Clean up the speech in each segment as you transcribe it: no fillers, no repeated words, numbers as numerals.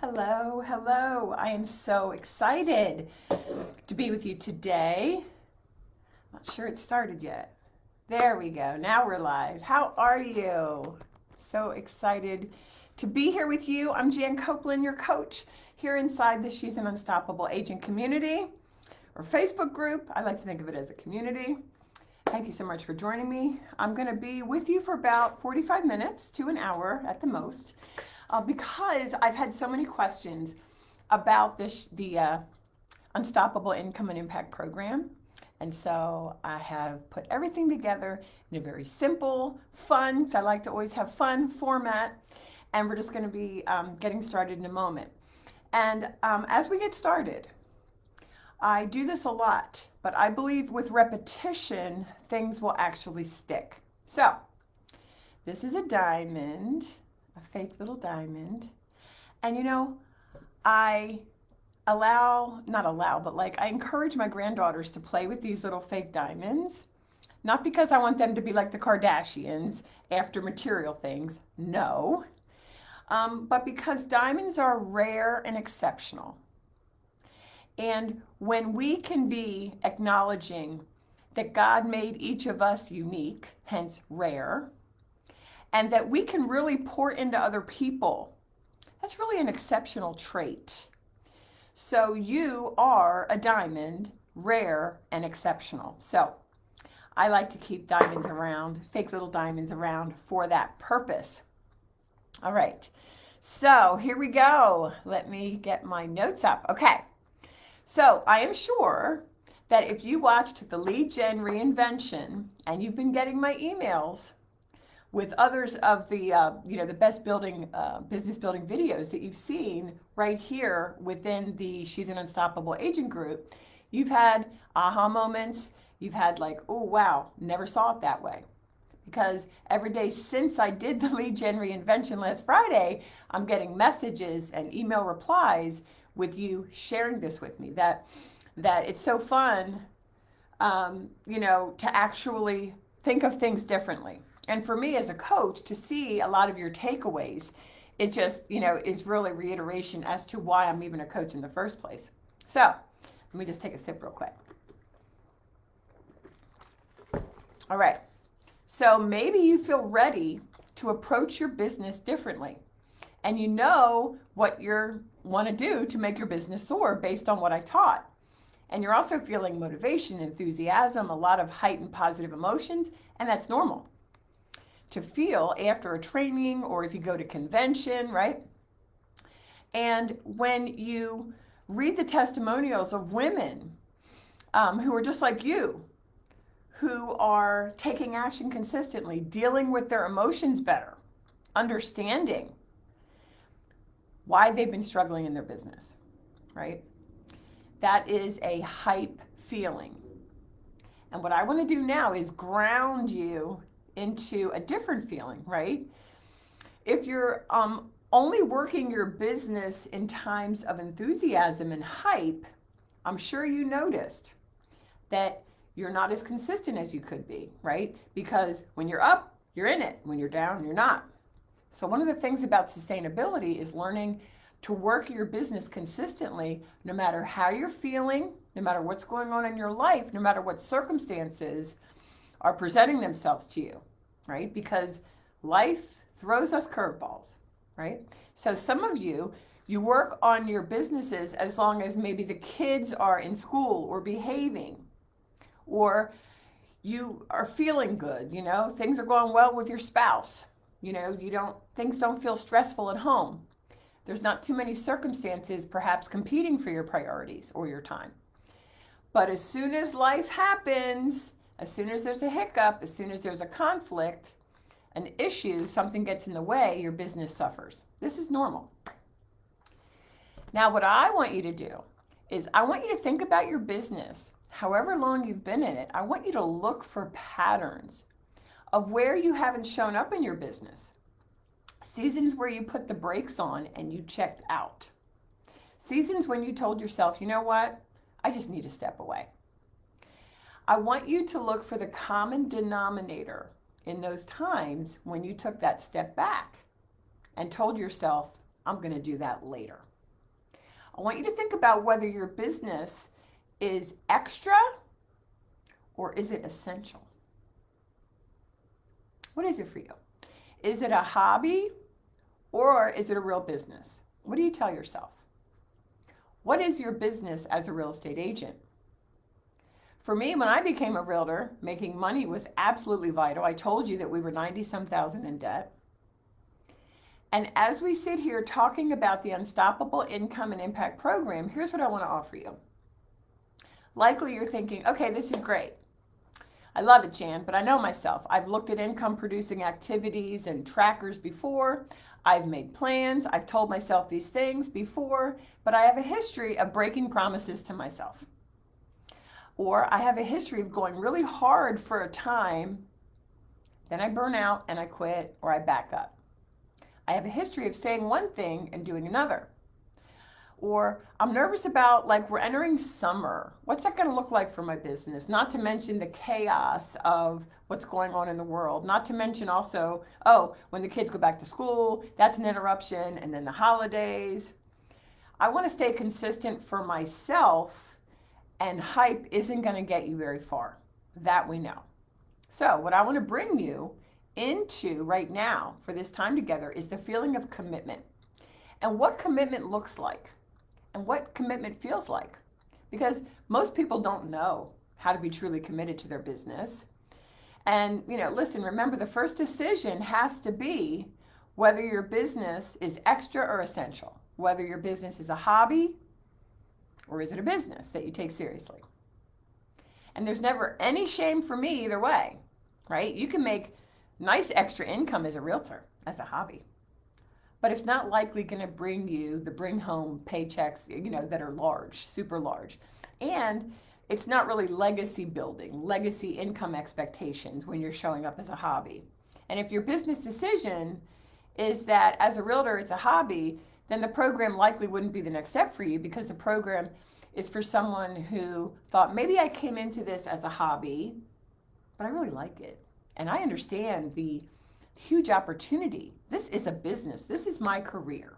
Hello, hello. I am so excited to be with you today. Not sure it started yet. There we go. Now we're live. How are you? So excited to be here with you. I'm Jan Copeland, your coach here inside the She's an Unstoppable Agent community or Facebook group. I like to think of it as a community. Thank you so much for joining me. I'm going to be with you for about 45 minutes to an hour at the most. Because I've had so many questions about the Unstoppable Income and Impact Program. And so I have put everything together in a very simple, fun, because I like to always have fun format. And we're just going to be getting started in a moment. And as we get started, I do this a lot, but I believe with repetition, things will actually stick. So this is a diamond. A fake little diamond. And I I encourage my granddaughters to play with these little fake diamonds. Not because I want them to be like the Kardashians after material things, no. But because diamonds are rare and exceptional. And when we can be acknowledging that God made each of us unique, hence rare, and that we can really pour into other people. That's really an exceptional trait. So you are a diamond, rare and exceptional. So I like to keep diamonds around, fake little diamonds around for that purpose. All right, so here we go. Let me get my notes up. Okay, so I am sure that if you watched the Lead Gen Reinvention and you've been getting my emails, with others of the the best building business building videos that you've seen right here within the She's an Unstoppable Agent group, you've had aha moments. You've had like, oh wow, never saw it that way. Because every day since I did the Lead Gen Reinvention last Friday, I'm getting messages and email replies with you sharing this with me that it's so fun, to actually think of things differently. And for me as a coach to see a lot of your takeaways, it just, is really reiteration as to why I'm even a coach in the first place. So let me just take a sip real quick. All right. So maybe you feel ready to approach your business differently. And you know what you want to do to make your business soar based on what I taught. And you're also feeling motivation, enthusiasm, a lot of heightened positive emotions, and that's normal to feel after a training or if you go to convention, right? And when you read the testimonials of women who are just like you, who are taking action consistently, dealing with their emotions better, understanding why they've been struggling in their business, right? That is a hype feeling. And what I want to do now is ground you into a different feeling, right? If you're only working your business in times of enthusiasm and hype, I'm sure you noticed that you're not as consistent as you could be, right? Because when you're up, you're in it. When you're down, you're not. So one of the things about sustainability is learning to work your business consistently, no matter how you're feeling, no matter what's going on in your life, no matter what circumstances are presenting themselves to you, right? Because life throws us curveballs, right? So some of you work on your businesses as long as maybe the kids are in school or behaving, or you are feeling good, things are going well with your spouse, things don't feel stressful at home. There's not too many circumstances perhaps competing for your priorities or your time. But as soon as life happens, as soon as there's a hiccup, as soon as there's a conflict, an issue, something gets in the way, your business suffers. This is normal. Now, what I want you to do is I want you to think about your business, however long you've been in it. I want you to look for patterns of where you haven't shown up in your business. Seasons where you put the brakes on and you checked out. Seasons when you told yourself, you know what? I just need to step away. I want you to look for the common denominator in those times when you took that step back and told yourself, I'm going to do that later. I want you to think about whether your business is extra or is it essential? What is it for you? Is it a hobby or is it a real business? What do you tell yourself? What is your business as a real estate agent? For me, when I became a realtor, making money was absolutely vital. I told you that we were 90-some thousand in debt. And as we sit here talking about the Unstoppable Income and Impact Program, here's what I want to offer you. Likely you're thinking, okay, this is great. I love it, Jan, but I know myself. I've looked at income producing activities and trackers before. I've made plans. I've told myself these things before, but I have a history of breaking promises to myself. Or I have a history of going really hard for a time, then I burn out and I quit or I back up. I have a history of saying one thing and doing another. Or I'm nervous about, like, we're entering summer. What's that going to look like for my business? Not to mention the chaos of what's going on in the world. Not to mention also, when the kids go back to school, that's an interruption, and then the holidays. I want to stay consistent for myself, and hype isn't going to get you very far. That we know. So what I want to bring you into right now for this time together is the feeling of commitment and what commitment looks like and what commitment feels like, because most people don't know how to be truly committed to their business. And listen, remember, the first decision has to be whether your business is extra or essential, whether your business is a hobby or is it a business that you take seriously. And there's never any shame for me either way, right? You can make nice extra income as a realtor, as a hobby. But it's not likely going to bring you the bring home paychecks, that are large, super large. And it's not really legacy building, legacy income expectations when you're showing up as a hobby. And if your business decision is that as a realtor it's a hobby, then the program likely wouldn't be the next step for you, because the program is for someone who thought, maybe I came into this as a hobby, but I really like it. And I understand the huge opportunity. This is a business. This is my career,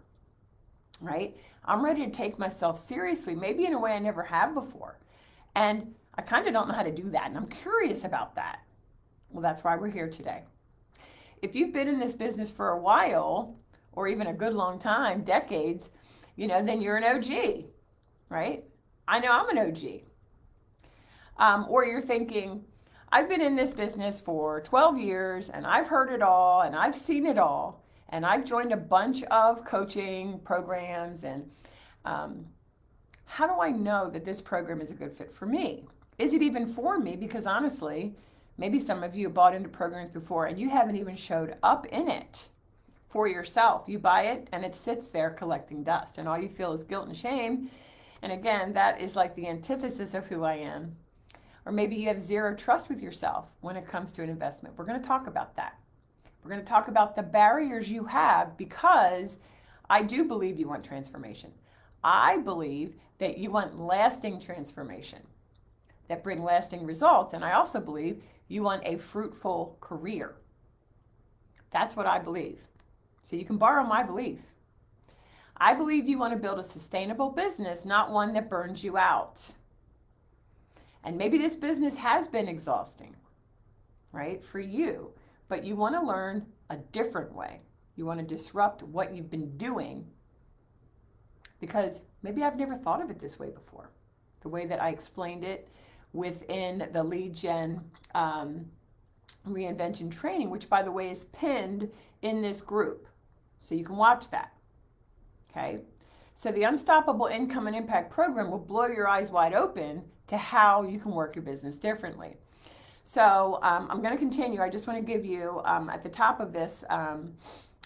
right? I'm ready to take myself seriously, maybe in a way I never have before. And I kind of don't know how to do that. And I'm curious about that. Well, that's why we're here today. If you've been in this business for a while, or even a good long time, decades, then you're an OG, right? I know I'm an OG. Or you're thinking, I've been in this business for 12 years and I've heard it all and I've seen it all, and I've joined a bunch of coaching programs, and how do I know that this program is a good fit for me? Is it even for me? Because honestly, maybe some of you have bought into programs before and you haven't even showed up in it for yourself. You buy it and it sits there collecting dust, and all you feel is guilt and shame. And again, that is like the antithesis of who I am. Or maybe you have zero trust with yourself when it comes to an investment. We're going to talk about that. We're going to talk about the barriers you have, because I do believe you want transformation. I believe that you want lasting transformation that bring lasting results. And I also believe you want a fruitful career. That's what I believe. So you can borrow my belief. I believe you want to build a sustainable business, not one that burns you out. And maybe this business has been exhausting, right, for you, but you want to learn a different way. You want to disrupt what you've been doing, because maybe I've never thought of it this way before. The way that I explained it within the lead gen reinvention training, which by the way is pinned in this group. So you can watch that. Okay. So the Unstoppable Income and Impact Program will blow your eyes wide open to how you can work your business differently. So I'm going to continue. I just want to give you at the top of this,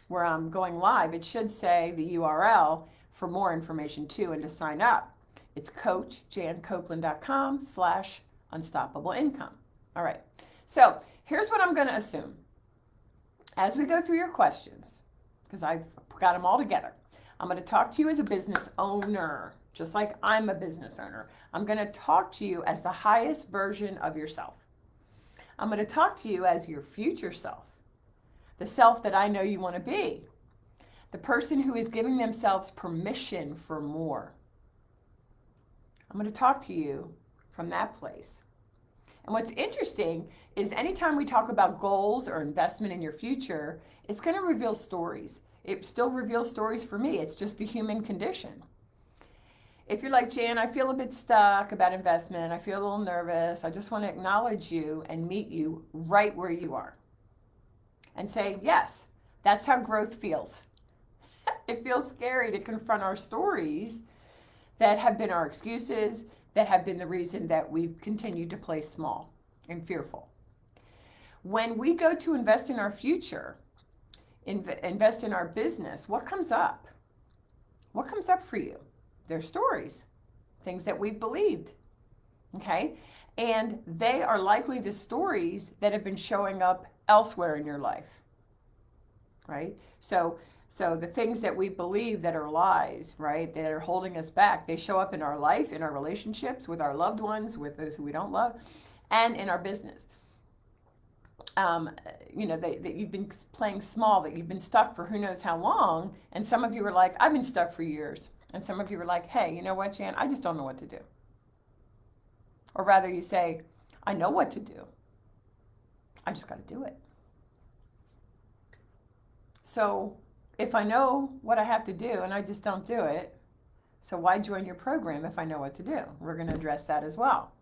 where I'm going live, it should say the URL for more information too, and to sign up. It's coachjancopeland.com/unstoppable income. All right. So here's what I'm going to assume. As we go through your questions, because I've got them all together, I'm going to talk to you as a business owner, just like I'm a business owner. I'm going to talk to you as the highest version of yourself. I'm going to talk to you as your future self, the self that I know you want to be, the person who is giving themselves permission for more. I'm going to talk to you from that place. And what's interesting is anytime we talk about goals or investment in your future, it's going to reveal stories. It still reveals stories for me. It's just the human condition. If you're like, Jan, I feel a bit stuck about investment, I feel a little nervous, I just want to acknowledge you and meet you right where you are. And say, yes, that's how growth feels. It feels scary to confront our stories that have been our excuses, that have been the reason that we've continued to play small and fearful. When we go to invest in our future, invest in our business, what comes up? What comes up for you? Their stories, things that we've believed, okay? And they are likely the stories that have been showing up elsewhere in your life, right? So the things that we believe that are lies, right, that are holding us back, they show up in our life, in our relationships, with our loved ones, with those who we don't love, and in our business. That you've been playing small, that you've been stuck for who knows how long, and some of you are like, I've been stuck for years. And some of you are like, hey, you know what, Jan, I just don't know what to do. Or rather you say, I know what to do. I just got to do it. So if I know what I have to do and I just don't do it, so why join your program if I know what to do? We're going to address that as well.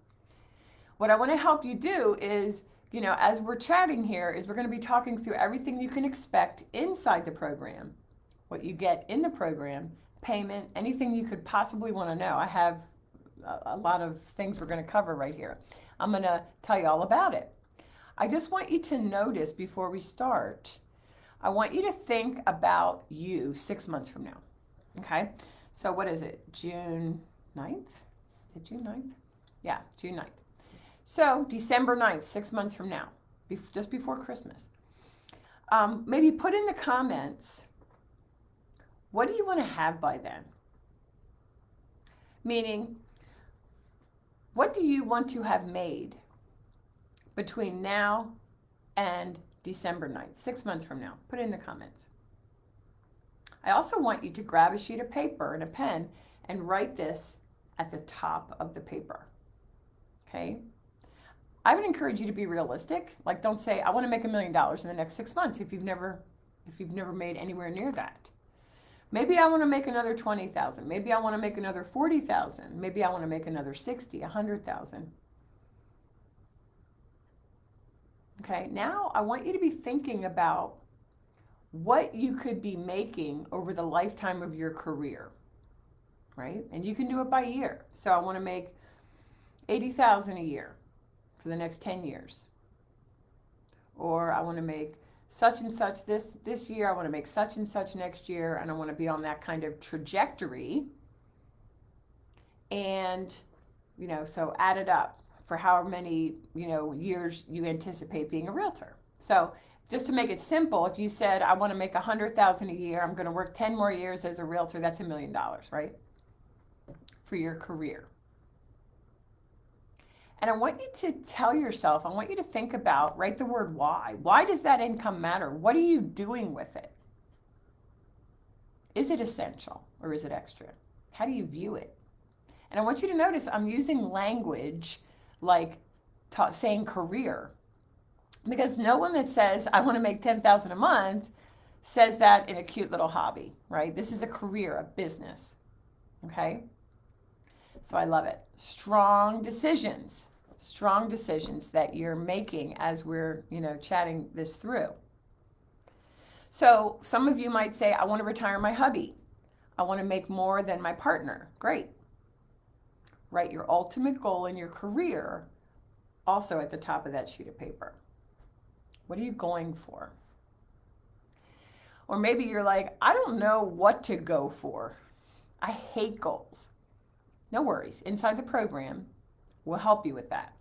What I want to help you do is, as we're chatting here, is we're going to be talking through everything you can expect inside the program, what you get in the program, payment, anything you could possibly want to know. I have a lot of things we're going to cover right here. I'm going to tell you all about it. I just want you to notice before we start, I want you to think about you 6 months from now. Okay? So what is it? June 9th? Is it June 9th? Yeah, June 9th. So December 9th, 6 months from now, just before Christmas. Maybe put in the comments, what do you want to have by then? Meaning, what do you want to have made between now and December 9th, 6 months from now? Put it in the comments. I also want you to grab a sheet of paper and a pen and write this at the top of the paper. Okay? I would encourage you to be realistic. Like, don't say, I want to make $1 million in the next 6 months if you've never made anywhere near that. Maybe I want to make another 20,000. Maybe I want to make another 40,000. Maybe I want to make another 60, 100,000. Okay, now I want you to be thinking about what you could be making over the lifetime of your career, right? And you can do it by year. So I want to make 80,000 a year for the next 10 years. Or I want to make such and such this year, I want to make such and such next year, and I want to be on that kind of trajectory. And, so add it up for how many, years you anticipate being a realtor. So just to make it simple, if you said, I want to make 100,000 a year, I'm going to work 10 more years as a realtor, that's $1 million, right? For your career. And I want you to tell yourself, I want you to think about, write the word why. Why does that income matter? What are you doing with it? Is it essential or is it extra? How do you view it? And I want you to notice I'm using language like saying career, because no one that says, I want to make 10,000 a month says that in a cute little hobby, right? This is a career, a business, okay? So I love it. Strong decisions that you're making as we're, chatting this through. So some of you might say, I want to retire my hubby. I want to make more than my partner. Great. Write your ultimate goal in your career also at the top of that sheet of paper. What are you going for? Or maybe you're like, I don't know what to go for. I hate goals. No worries. Inside the program, we'll help you with that.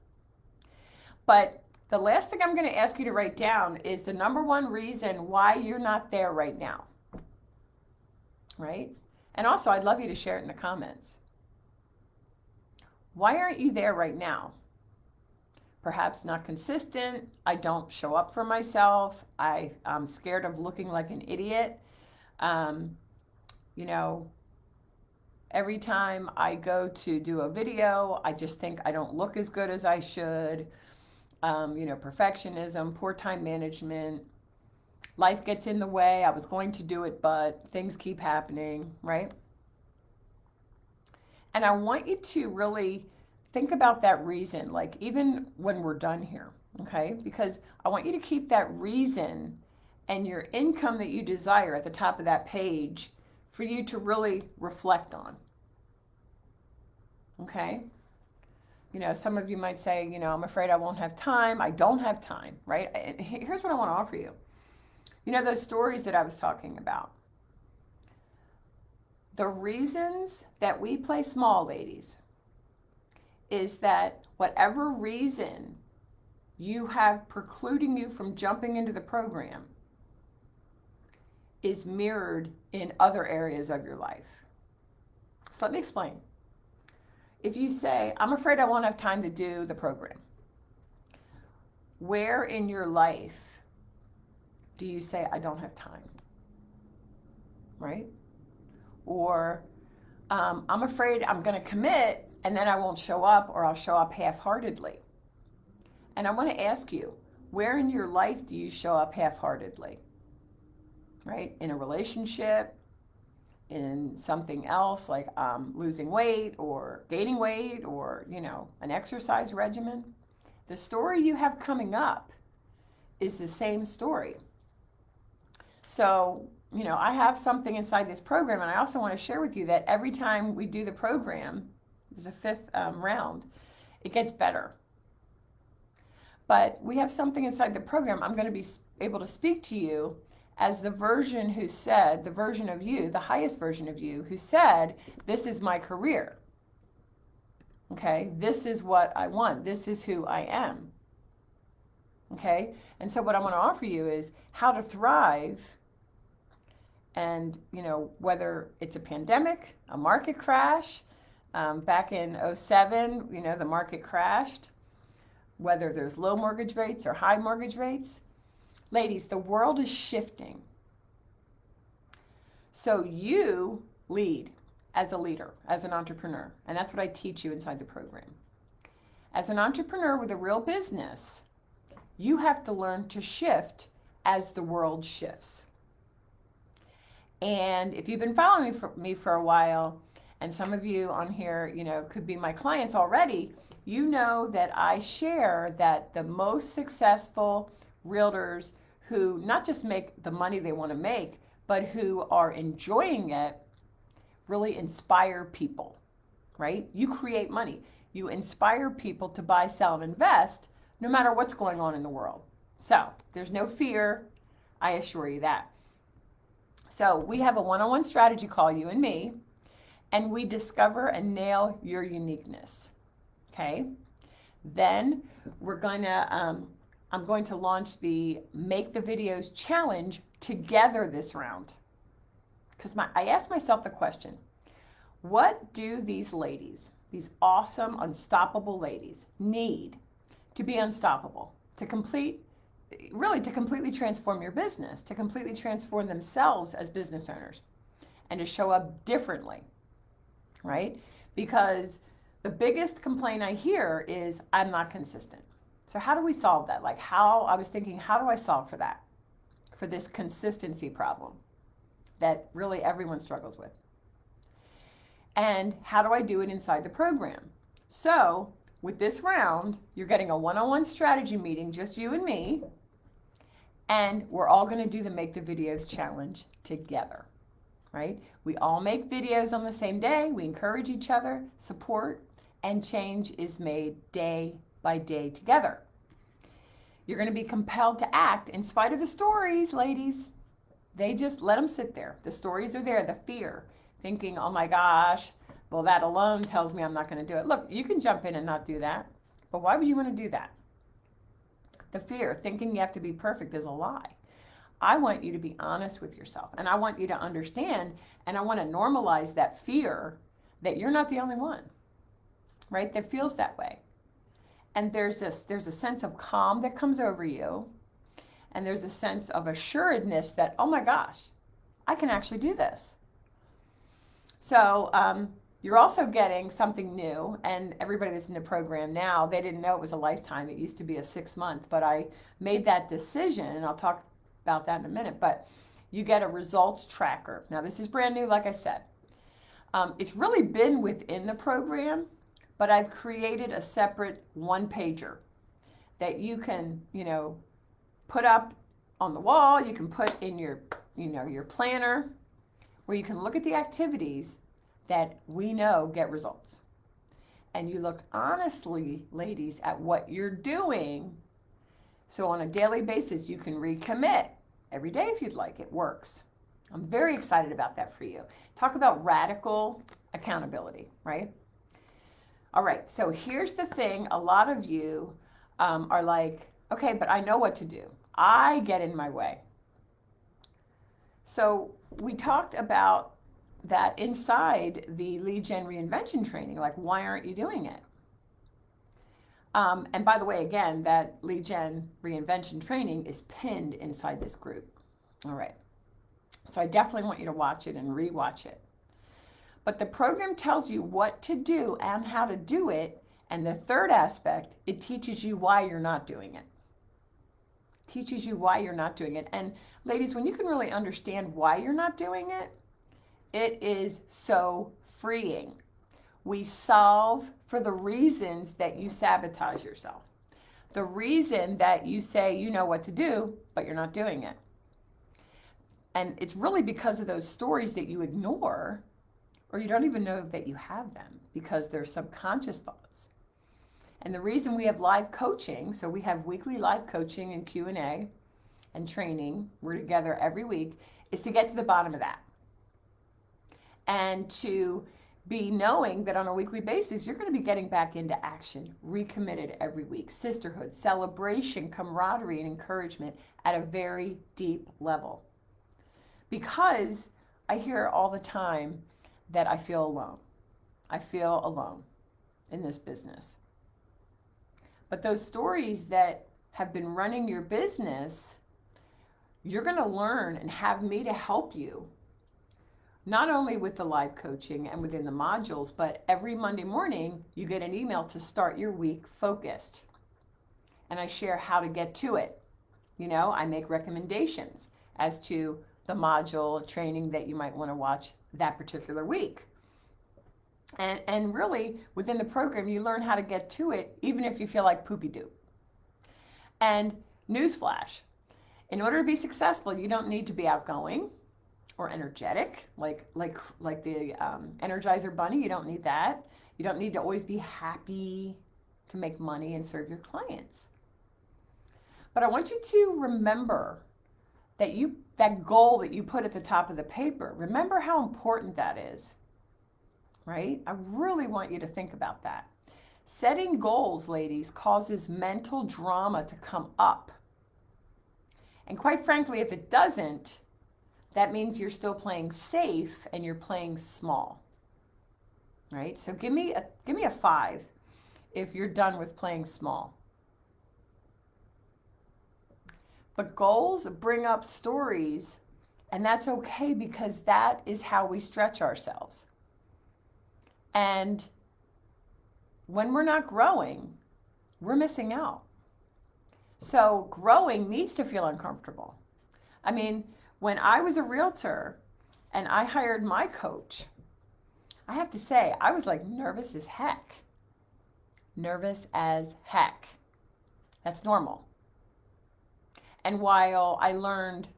But the last thing I'm going to ask you to write down is the number one reason why you're not there right now. Right? And also, I'd love you to share it in the comments. Why aren't you there right now? Perhaps not consistent. I don't show up for myself. I'm scared of looking like an idiot. every time I go to do a video, I just think I don't look as good as I should. Perfectionism, poor time management, life gets in the way. I was going to do it, but things keep happening, right? And I want you to really think about that reason, like even when we're done here, okay? Because I want you to keep that reason and your income that you desire at the top of that page for you to really reflect on, okay? Some of you might say, I'm afraid I won't have time. I don't have time, right? And here's what I want to offer you. Those stories that I was talking about. The reasons that we play small, ladies, is that whatever reason you have precluding you from jumping into the program is mirrored in other areas of your life. So let me explain. If you say, I'm afraid I won't have time to do the program, where in your life do you say, I don't have time? Right? Or I'm afraid I'm going to commit and then I won't show up, or I'll show up half-heartedly. And I want to ask you, where in your life do you show up half-heartedly? Right? In a relationship, in something else like losing weight or gaining weight, or, an exercise regimen. The story you have coming up is the same story. So, I have something inside this program, and I also want to share with you that every time we do the program, there's a fifth round, it gets better. But we have something inside the program. I'm going to be able to speak to you as the version of you, the highest version of you, who said, this is my career. Okay, this is what I want. This is who I am. Okay, and so what I want to offer you is how to thrive. And, whether it's a pandemic, a market crash, back in 2007, the market crashed, whether there's low mortgage rates or high mortgage rates. Ladies, the world is shifting. So you lead as a leader, as an entrepreneur. And that's what I teach you inside the program. As an entrepreneur with a real business, you have to learn to shift as the world shifts. And if you've been following me for a while, and some of you on here, could be my clients already, you know that I share that the most successful realtors who not just make the money they want to make, but who are enjoying it, really inspire people, right? You create money. You inspire people to buy, sell, and invest no matter what's going on in the world. So there's no fear, I assure you that. So we have a one-on-one strategy call, you and me, and we discover and nail your uniqueness, okay? Then I'm going to launch the Make the Videos Challenge together this round. Because I asked myself the question, what do these ladies, these awesome, unstoppable ladies, need to be unstoppable, to completely transform your business, to completely transform themselves as business owners, and to show up differently, right? Because the biggest complaint I hear is I'm not consistent. So how do we solve that? I was thinking, how do I solve for that? For this consistency problem that really everyone struggles with. And how do I do it inside the program? So with this round, you're getting a one-on-one strategy meeting, just you and me, and we're all going to do the Make the Videos Challenge together, right? We all make videos on the same day. We encourage each other, support, and change is made day by day together. You're going to be compelled to act in spite of the stories, ladies. They just let them sit there. The stories are there, the fear, thinking, oh my gosh, well, that alone tells me I'm not going to do it. Look, you can jump in and not do that, but why would you want to do that? The fear, thinking you have to be perfect, is a lie. I want you to be honest with yourself, and I want you to understand, and I want to normalize that fear that you're not the only one, right, that feels that way. And there's a sense of calm that comes over you, and there's a sense of assuredness that, oh my gosh, I can actually do this. So You're also getting something new, and everybody that's in the program now, they didn't know it was a lifetime. It used to be a 6 month, but I made that decision, and I'll talk about that in a minute. But you get a results tracker. Now, this is brand new, like I said. It's really been within the program, but I've created a separate one pager that you can, put up on the wall. You can put in your planner, where you can look at the activities that we know get results. And you look honestly, ladies, at what you're doing. So on a daily basis, you can recommit every day if you'd like. It works. I'm very excited about that for you. Talk about radical accountability, right? All right, so here's the thing. A lot of you are like, okay, but I know what to do. I get in my way. So we talked about that inside the lead gen reinvention training. Like, why aren't you doing it? And by the way, again, that lead gen reinvention training is pinned inside this group. All right. So I definitely want you to watch it and rewatch it. But the program tells you what to do and how to do it. And the third aspect, it teaches you why you're not doing it. Teaches you why you're not doing it. And ladies, when you can really understand why you're not doing it, it is so freeing. We solve for the reasons that you sabotage yourself. The reason that you say you know what to do, but you're not doing it. And it's really because of those stories that you ignore, or you don't even know that you have them because they're subconscious thoughts. And the reason we have live coaching, so we have weekly live coaching and Q&A and training, we're together every week, is to get to the bottom of that. And to be knowing that on a weekly basis, you're going to be getting back into action, recommitted every week, sisterhood, celebration, camaraderie, and encouragement at a very deep level. Because I hear all the time that I feel alone. I feel alone in this business. But those stories that have been running your business, you're going to learn and have me to help you. Not only with the live coaching and within the modules, but every Monday morning, you get an email to start your week focused. And I share how to get to it. I make recommendations as to the module training that you might want to watch that particular week. And really, within the program, you learn how to get to it, even if you feel like poopy-doo. And newsflash, in order to be successful, you don't need to be outgoing or energetic, like the Energizer Bunny. You don't need that. You don't need to always be happy to make money and serve your clients. But I want you to remember that goal that you put at the top of the paper. Remember how important that is, right? I really want you to think about that. Setting goals, ladies, causes mental drama to come up. And quite frankly, if it doesn't, that means you're still playing safe and you're playing small, right? So give me a 5 if you're done with playing small. But goals bring up stories, and that's okay because that is how we stretch ourselves. And when we're not growing, we're missing out. So growing needs to feel uncomfortable. I mean, when I was a realtor and I hired my coach, I have to say, I was like nervous as heck. Nervous as heck. That's normal. And while I learned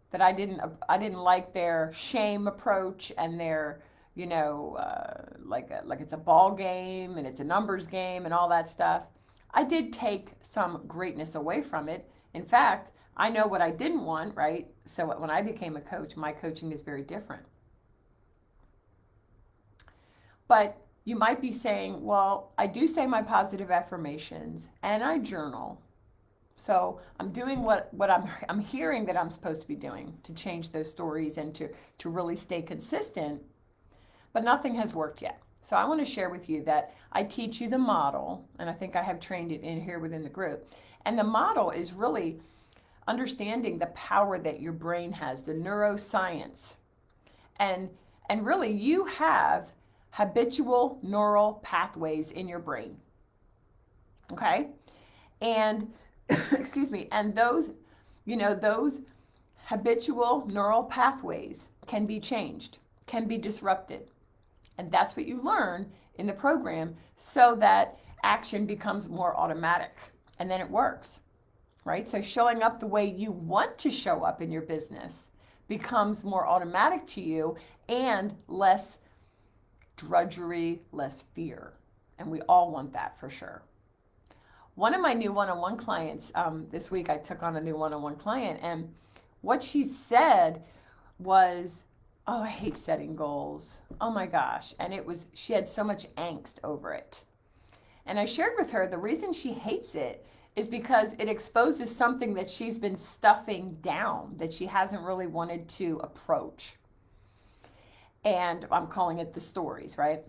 that I didn't like their shame approach and their, like it's a ball game and it's a numbers game and all that stuff, I did take some greatness away from it. In fact, I know what I didn't want, right? So when I became a coach, my coaching is very different. But you might be saying, well, I do say my positive affirmations and I journal. So I'm doing what I'm hearing that I'm supposed to be doing to change those stories and to really stay consistent, but nothing has worked yet. So I want to share with you that I teach you the model, and I think I have trained it in here within the group. And the model is really understanding the power that your brain has, the neuroscience. And really you have habitual neural pathways in your brain. Okay? And excuse me, and those, those habitual neural pathways can be changed, can be disrupted. And that's what you learn in the program so that action becomes more automatic and then it works, right? So showing up the way you want to show up in your business becomes more automatic to you and less drudgery, less fear. And we all want that for sure. One of my new one-on-one clients, this week I took on a new one-on-one client, and what she said was, oh, I hate setting goals. Oh my gosh. And she had so much angst over it. And I shared with her the reason she hates it is because it exposes something that she's been stuffing down, that she hasn't really wanted to approach. And I'm calling it the stories, right?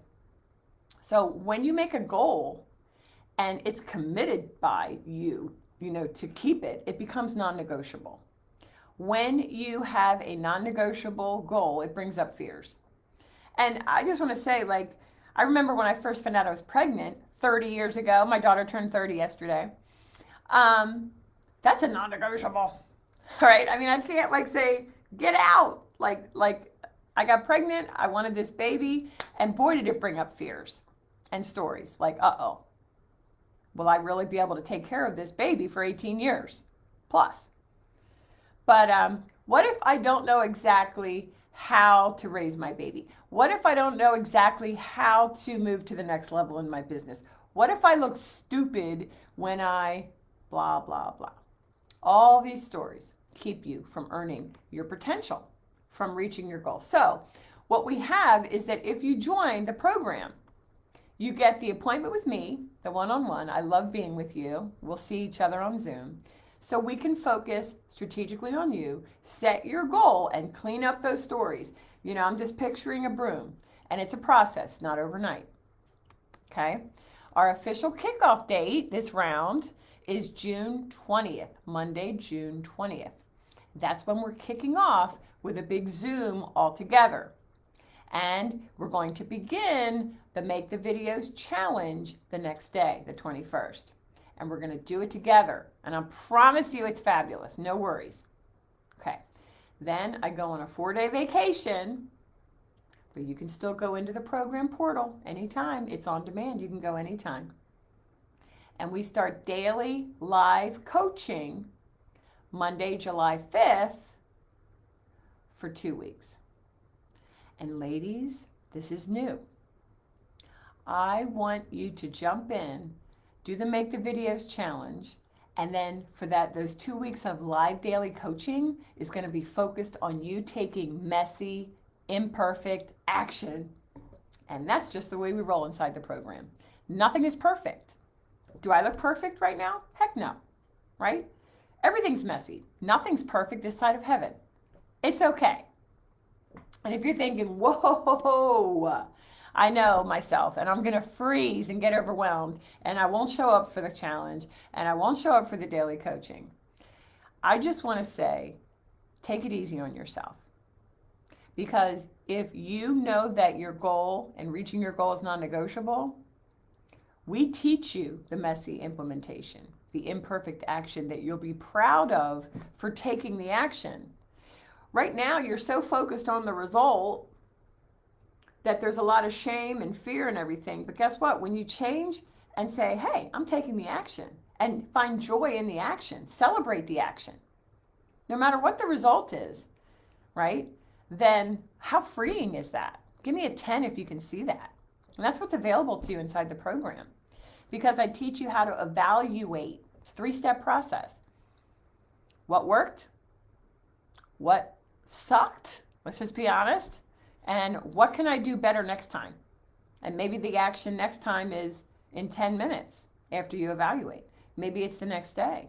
So when you make a goal and it's committed by you, to keep it, it becomes non-negotiable. When you have a non-negotiable goal, it brings up fears. And I just want to say, I remember when I first found out I was pregnant 30 years ago. My daughter turned 30 yesterday. That's a non-negotiable, all right? I mean, I can't say, get out. I got pregnant, I wanted this baby, and boy, did it bring up fears and stories uh-oh, will I really be able to take care of this baby for 18 years plus? But what if I don't know exactly how to raise my baby? What if I don't know exactly how to move to the next level in my business? What if I look stupid when I blah, blah, blah? All these stories keep you from earning your potential, from reaching your goal. So what we have is that if you join the program, you get the appointment with me, the one-on-one. I love being with you. We'll see each other on Zoom. So we can focus strategically on you, set your goal, and clean up those stories. I'm just picturing a broom, and it's a process, not overnight. Okay? Our official kickoff date this round is June 20th, Monday, June 20th. That's when we're kicking off with a big Zoom all together. And we're going to begin the Make the Videos Challenge the next day, the 21st. And we're going to do it together. And I promise you it's fabulous. No worries. Okay. Then I go on a 4-day vacation, but you can still go into the program portal anytime. It's on demand. You can go anytime. And we start daily live coaching Monday, July 5th for 2 weeks. And ladies, this is new. I want you to jump in, do the Make the Videos Challenge, and then for those 2 weeks of live daily coaching is going to be focused on you taking messy, imperfect action. And that's just the way we roll inside the program. Nothing is perfect. Do I look perfect right now? Heck no, right? Everything's messy. Nothing's perfect this side of heaven. It's okay. And if you're thinking, whoa, I know myself, and I'm going to freeze and get overwhelmed, and I won't show up for the challenge, and I won't show up for the daily coaching, I just want to say, take it easy on yourself. Because if you know that your goal and reaching your goal is non-negotiable, we teach you the messy implementation, the imperfect action that you'll be proud of for taking the action. Right now, you're so focused on the result that there's a lot of shame and fear and everything. But guess what? When you change and say, hey, I'm taking the action, and find joy in the action, celebrate the action, no matter what the result is, right? Then how freeing is that? Give me a 10 if you can see that. And that's what's available to you inside the program. Because I teach you how to evaluate. It's a 3-step process. What worked? What sucked? Let's just be honest. And what can I do better next time? And maybe the action next time is in 10 minutes after you evaluate. Maybe it's the next day.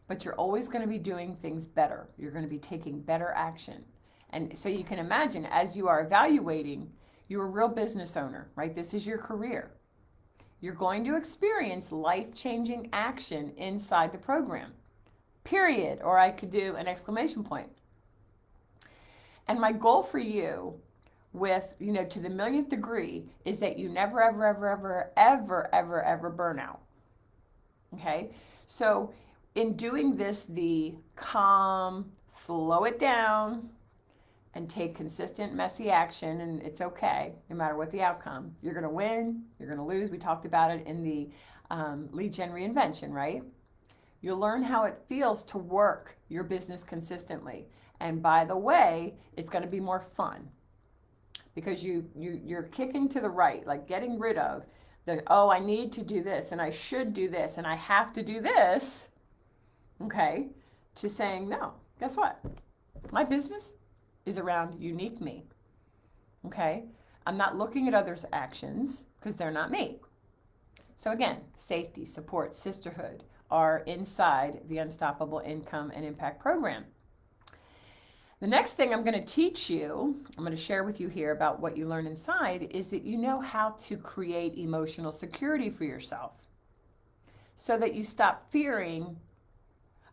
But you're always going to be doing things better. You're going to be taking better action. And so you can imagine, as you are evaluating, you're a real business owner, right? This is your career. You're going to experience life-changing action inside the program. Period. Or I could do an exclamation point. And my goal for you with, to the millionth degree is that you never, ever, ever, ever, ever, ever, ever burn out. Okay? So in doing this, the calm, slow it down, and take consistent, messy action, and it's okay, no matter what the outcome. You're going to win, you're going to lose. We talked about it in the lead gen reinvention, right? You'll learn how it feels to work your business consistently. And by the way, it's going to be more fun because you're kicking to the right, like getting rid of the, oh, I need to do this and I should do this and I have to do this, okay, to saying, no, guess what? My business is around unique me, okay? I'm not looking at others' actions because they're not me. So again, safety, support, sisterhood are inside the Unstoppable Income and Impact Program. The next thing I'm going to teach you, I'm going to share with you here about what you learn inside, is that you know how to create emotional security for yourself so that you stop fearing.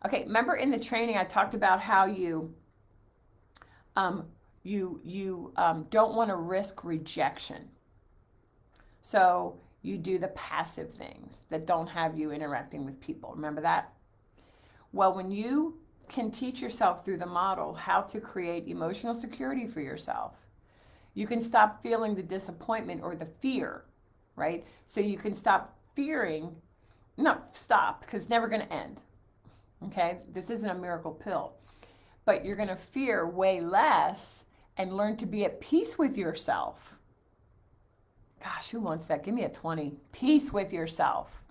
Okay, remember in the training I talked about how you don't want to risk rejection. So you do the passive things that don't have you interacting with people. Remember that? Well, when you can teach yourself through the model how to create emotional security for yourself, you can stop feeling the disappointment or the fear, right? So you can stop fearing, not stop, because it's never going to end, okay? This isn't a miracle pill, but you're going to fear way less and learn to be at peace with yourself. Gosh, who wants that? Give me a 20. Peace with yourself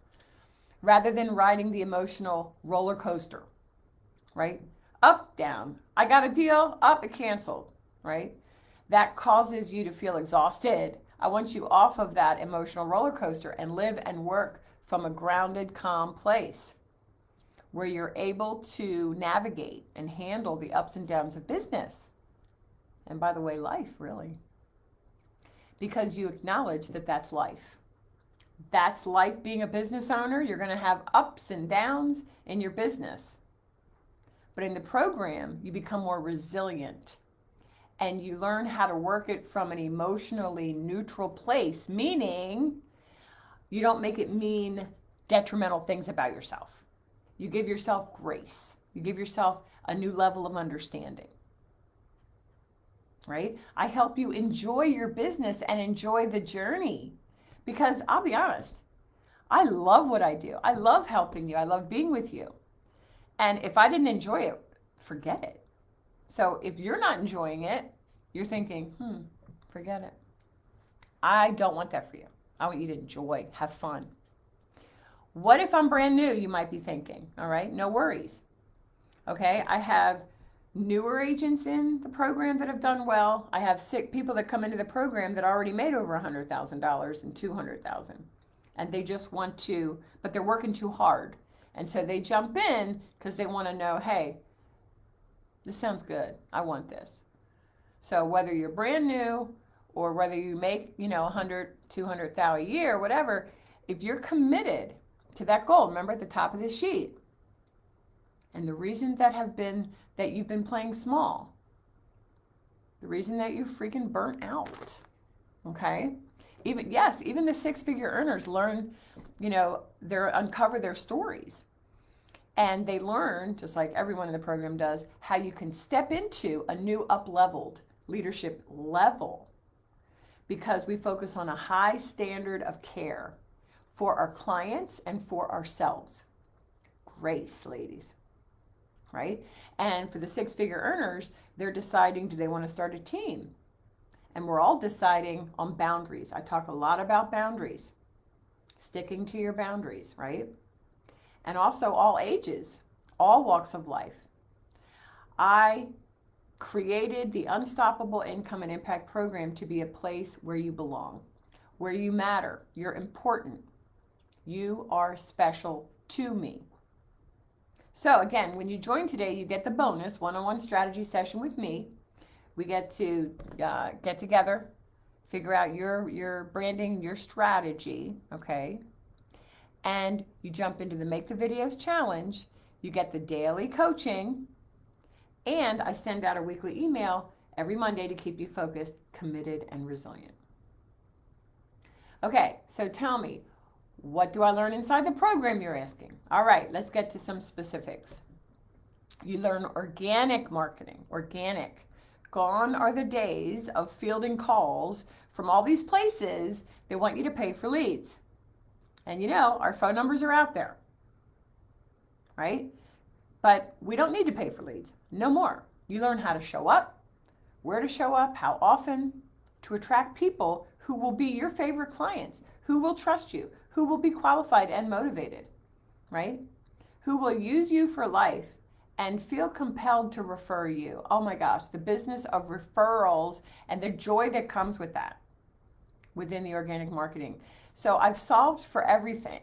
rather than riding the emotional roller coaster, right? Up, down. I got a deal, up, it canceled, right? That causes you to feel exhausted. I want you off of that emotional roller coaster and live and work from a grounded, calm place where you're able to navigate and handle the ups and downs of business. And by the way, life, really. Because you acknowledge that that's life. That's life being a business owner. You're going to have ups and downs in your business. But in the program, you become more resilient and you learn how to work it from an emotionally neutral place, meaning you don't make it mean detrimental things about yourself. You give yourself grace. You give yourself a new level of understanding. Right? I help you enjoy your business and enjoy the journey because I'll be honest, I love what I do. I love helping you. I love being with you. And if I didn't enjoy it, forget it. So if you're not enjoying it, you're thinking, forget it. I don't want that for you. I want you to enjoy, have fun. What if I'm brand new? You might be thinking, all right, no worries. Okay, I have newer agents in the program that have done well. I have sick people that come into the program that already made over $100,000 and $200,000. And they just want to, but they're working too hard. And so they jump in because they want to know, hey, this sounds good. I want this. So whether you're brand new or whether you make, 100, 200,000 a year, whatever, if you're committed to that goal, remember at the top of this sheet, and the reason that you've been playing small, the reason that you freaking burnt out, okay? Even the six-figure earners learn, uncover their stories. And they learn, just like everyone in the program does, how you can step into a new up-leveled leadership level because we focus on a high standard of care for our clients and for ourselves. Grace, ladies. Right? And for the six-figure earners, they're deciding, do they want to start a team? And we're all deciding on boundaries. I talk a lot about boundaries, sticking to your boundaries, right? And also all ages, all walks of life. I created the Unstoppable Income and Impact Program to be a place where you belong, where you matter, you're important, you are special to me. So again, when you join today, you get the bonus one-on-one strategy session with me. We get to get together, figure out your branding, your strategy, okay? And you jump into the Make the Videos Challenge. You get the daily coaching, and I send out a weekly email every Monday to keep you focused, committed, and resilient. Okay, so tell me, what do I learn inside the program, you're asking? All right, let's get to some specifics. You learn organic marketing, organic. Gone are the days of fielding calls from all these places that want you to pay for leads. And you know, our phone numbers are out there, right? But we don't need to pay for leads, no more. You learn how to show up, where to show up, how often, to attract people who will be your favorite clients, who will trust you, who will be qualified and motivated, right? Who will use you for life and feel compelled to refer you. Oh my gosh, the business of referrals and the joy that comes with that within the organic marketing. So I've solved for everything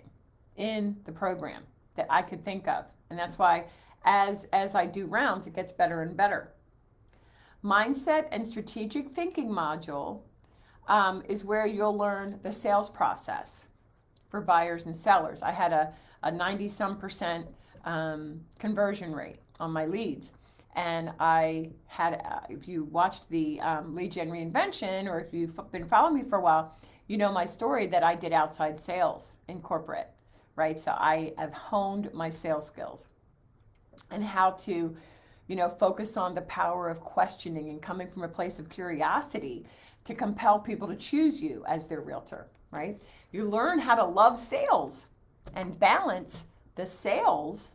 in the program that I could think of. And that's why as I do rounds, it gets better and better. Mindset and strategic thinking module is where you'll learn the sales process for buyers and sellers. I had a 90-some% conversion rate on my leads. And I had, if you watched the Lead Gen Reinvention, or if you've been following me for a while, you know my story that I did outside sales in corporate, right? So I have honed my sales skills and how to, focus on the power of questioning and coming from a place of curiosity to compel people to choose you as their realtor, right? You learn how to love sales and balance the sales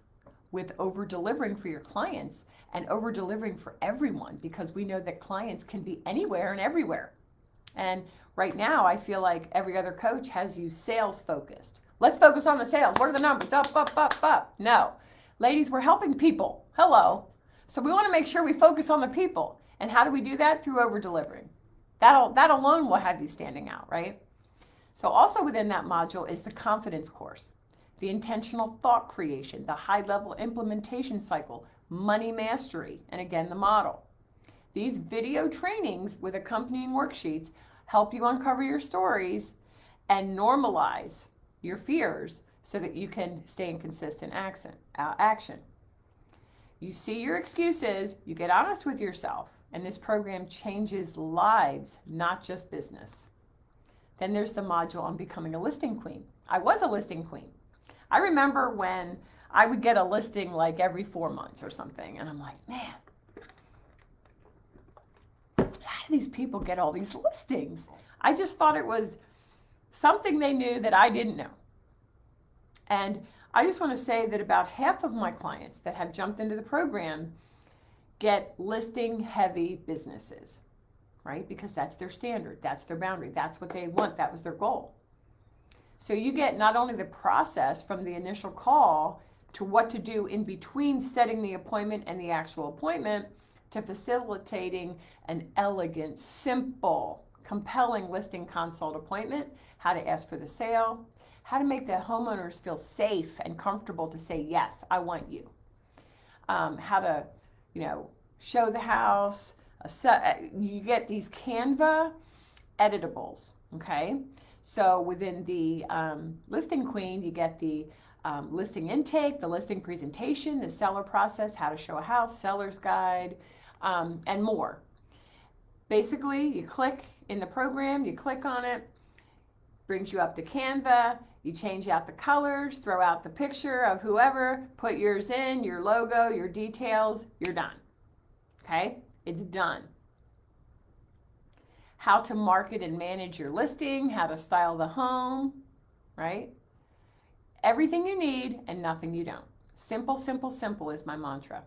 with over-delivering for your clients and over-delivering for everyone, because we know that clients can be anywhere and everywhere. And right now, I feel like every other coach has you sales focused. Let's focus on the sales. What are the numbers? Up, up, up, up. No. Ladies, we're helping people. Hello. So we want to make sure we focus on the people. And how do we do that? Through over-delivering. That alone will have you standing out, right? So also within that module is the confidence course, the intentional thought creation, the high-level implementation cycle, money mastery, and again, the model. These video trainings with accompanying worksheets help you uncover your stories and normalize your fears so that you can stay in consistent action. You see your excuses, you get honest with yourself, and this program changes lives, not just business. Then there's the module on becoming a listing queen. I was a listing queen. I remember when I would get a listing like every 4 months or something, and I'm like, man, how do these people get all these listings? I just thought it was something they knew that I didn't know. And I just want to say that about half of my clients that have jumped into the program get listing heavy businesses, right? Because that's their standard, that's their boundary, that's what they want, that was their goal. So you get not only the process from the initial call to what to do in between setting the appointment and the actual appointment, to facilitating an elegant, simple, compelling listing consult appointment, how to ask for the sale, how to make the homeowners feel safe and comfortable to say, yes, I want you. How to, show the house. You get these Canva editables, okay? So within the Listing Queen, you get the listing intake, the listing presentation, the seller process, how to show a house, seller's guide, and more. Basically, you click in the program, you click on it, brings you up to Canva, you change out the colors, throw out the picture of whoever, put yours in, your logo, your details, you're done. Okay? It's done. How to market and manage your listing, how to style the home, right? Everything you need and nothing you don't. Simple, simple, simple is my mantra,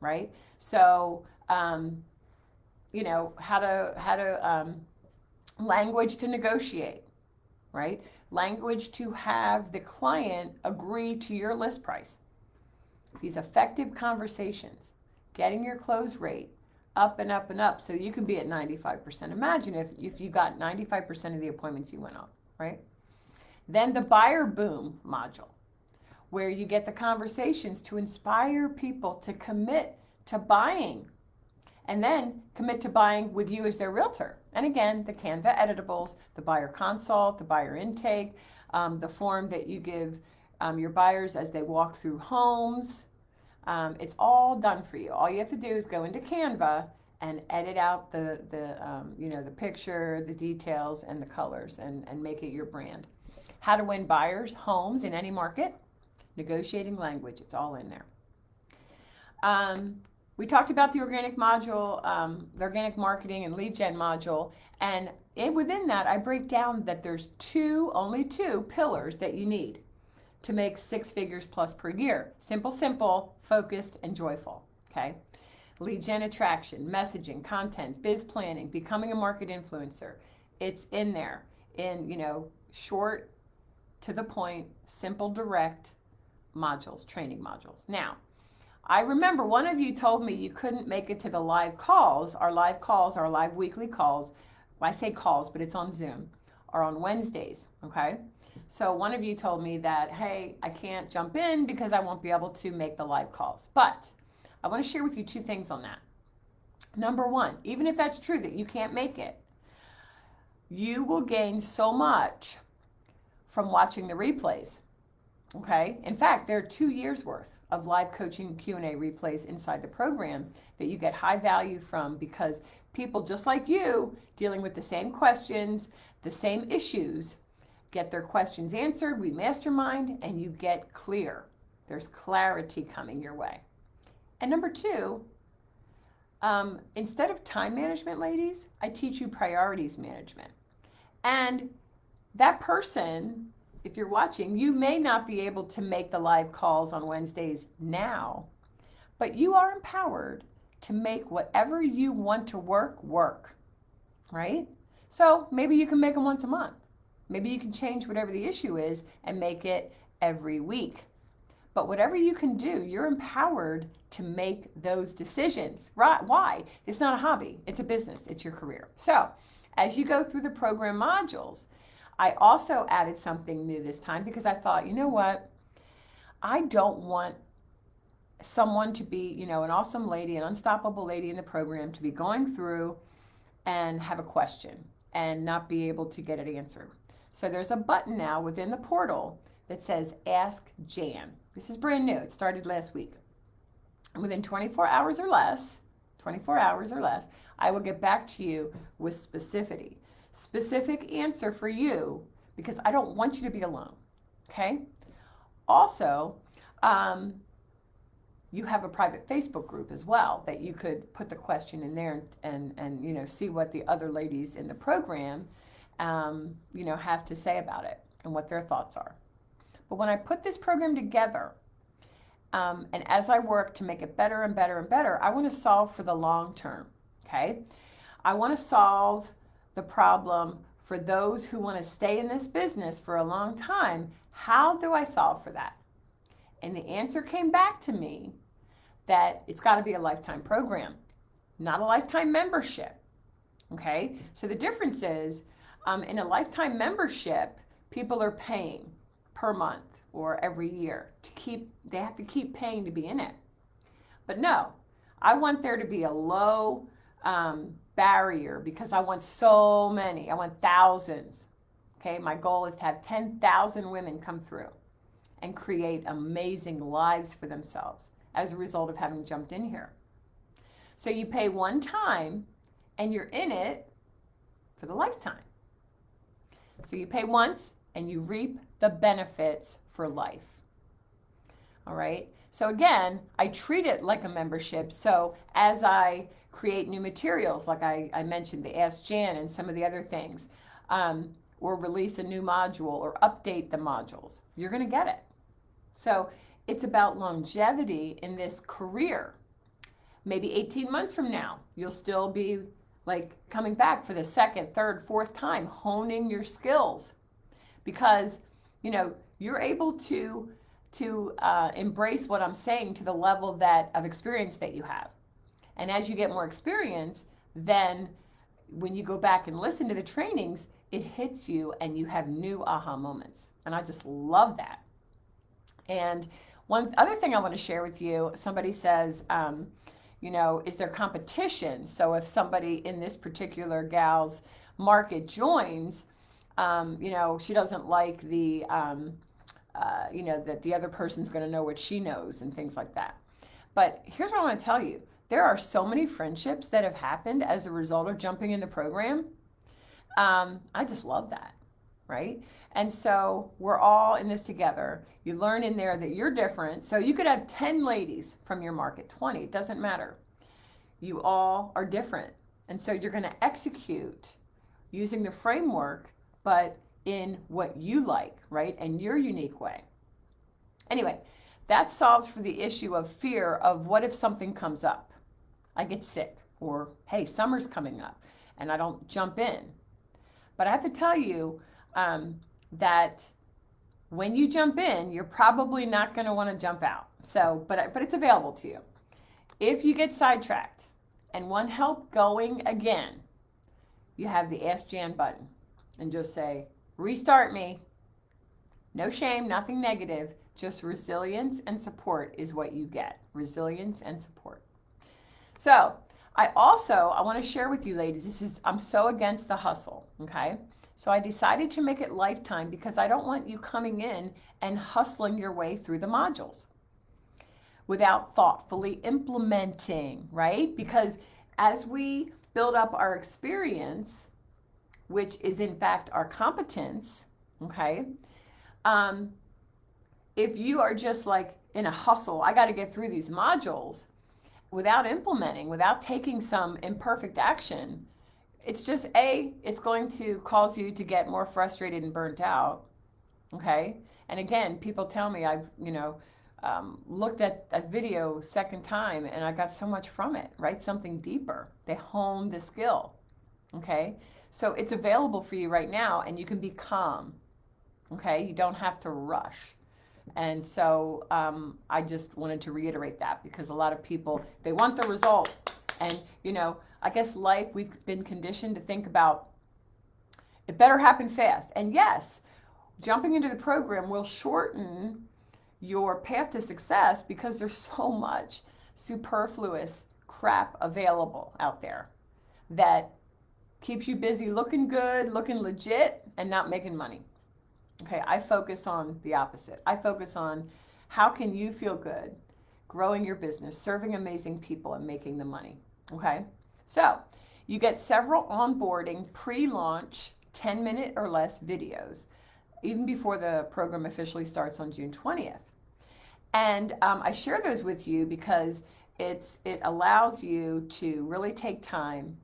right? So, how to language to negotiate, right? Language to have the client agree to your list price. These effective conversations, getting your close rate up and up and up so you can be at 95%. Imagine if you got 95% of the appointments you went on, right? Then the buyer boom module, where you get the conversations to inspire people to commit to buying, and then commit to buying with you as their realtor. And again, the Canva editables, the buyer consult, the buyer intake, the form that you give your buyers as they walk through homes. It's all done for you. All you have to do is go into Canva and edit out the picture, the details, and the colors, and make it your brand. How to win buyers, homes in any market, negotiating language. It's all in there. We talked about the organic module, the organic marketing and lead gen module, and within that, I break down that there's only two pillars that you need to make 6 figures plus per year. Simple, focused, and joyful. Okay. Lead gen attraction, messaging, content, biz planning, becoming a market influencer. It's in there in, short, to the point, simple, direct modules, training modules. Now, I remember one of you told me you couldn't make it to the live calls. Our live weekly calls. Well, I say calls, but it's on Zoom, are on Wednesdays, okay? So one of you told me that, hey, I can't jump in because I won't be able to make the live calls. But I want to share with you 2 things on that. Number 1, even if that's true that you can't make it, you will gain so much from watching the replays, okay? In fact, there are 2 years worth of live coaching Q&A replays inside the program that you get high value from, because people just like you, dealing with the same questions, the same issues, get their questions answered, we mastermind, and you get clear. There's clarity coming your way. And number 2, instead of time management, ladies, I teach you priorities management. And that person, if you're watching, you may not be able to make the live calls on Wednesdays now, but you are empowered to make whatever you want to work, right? So maybe you can make them once a month. Maybe you can change whatever the issue is and make it every week. But whatever you can do, you're empowered to make those decisions. Right? Why? It's not a hobby. It's a business. It's your career. So as you go through the program modules, I also added something new this time because I thought, you know what? I don't want someone to be, an awesome lady, an unstoppable lady in the program to be going through and have a question and not be able to get it answered. So there's a button now within the portal that says Ask Jan. This is brand new. It started last week. And within 24 hours or less, I will get back to you with specific answer for you, because I don't want you to be alone. Okay? Also, you have a private Facebook group as well that you could put the question in there and see what the other ladies in the program have to say about it and what their thoughts are. But when I put this program together, and as I work to make it better and better and better, I want to solve for the long term. Okay? I want to solve the problem for those who want to stay in this business for a long time. How do I solve for that? And the answer came back to me that it's got to be a lifetime program, not a lifetime membership. Okay? So the difference is, in a lifetime membership, people are paying per month or every year they have to keep paying to be in it. But no, I want there to be a low barrier, because I want so many. I want thousands. Okay, my goal is to have 10,000 women come through and create amazing lives for themselves as a result of having jumped in here. So you pay one time and you're in it for the lifetime. So you pay once and you reap the benefits for life. All right. So again, I treat it like a membership. So as I create new materials, like I mentioned, the Ask Jan and some of the other things, or release a new module or update the modules, you're going to get it. So it's about longevity in this career. Maybe 18 months from now, you'll still be like coming back for the second, third, fourth time, honing your skills, because you're able to embrace what I'm saying to the level of experience that you have. And as you get more experience, then when you go back and listen to the trainings, it hits you and you have new aha moments. And I just love that. And one other thing I want to share with you, somebody says, is there competition? So if somebody in this particular gal's market joins, she doesn't like that the other person's going to know what she knows and things like that. But here's what I want to tell you. There are so many friendships that have happened as a result of jumping in the program. I just love that, right? And so we're all in this together. You learn in there that you're different. So you could have 10 ladies from your market, 20, it doesn't matter. You all are different. And so you're going to execute using the framework, but in what you like, right? And your unique way. Anyway, that solves for the issue of fear of what if something comes up? I get sick, or hey, summer's coming up and I don't jump in. But I have to tell you that when you jump in, you're probably not going to want to jump out. So, but it's available to you. If you get sidetracked and want help going again, you have the Ask Jan button and just say, restart me. No shame, nothing negative, just resilience and support is what you get. Resilience and support. So I want to share with you ladies, I'm so against the hustle, okay? So I decided to make it lifetime because I don't want you coming in and hustling your way through the modules without thoughtfully implementing, right? Because as we build up our experience, which is in fact our competence, okay? If you are just like in a hustle, I got to get through these modules without implementing, without taking some imperfect action, it's going to cause you to get more frustrated and burnt out, okay? And again, people tell me I've, looked at that video second time and I got so much from it, right? Something deeper. They honed the skill, okay? So it's available for you right now and you can be calm, okay? You don't have to rush. And so I just wanted to reiterate that because a lot of people, they want the result. And, I guess life, we've been conditioned to think about it better happen fast. And yes, jumping into the program will shorten your path to success because there's so much superfluous crap available out there that keeps you busy looking good, looking legit, and not making money. Okay, I focus on the opposite. I focus on how can you feel good, growing your business, serving amazing people, and making the money. Okay, so you get several onboarding pre-launch 10-minute or less videos, even before the program officially starts on June 20th. And I share those with you because it allows you to really take time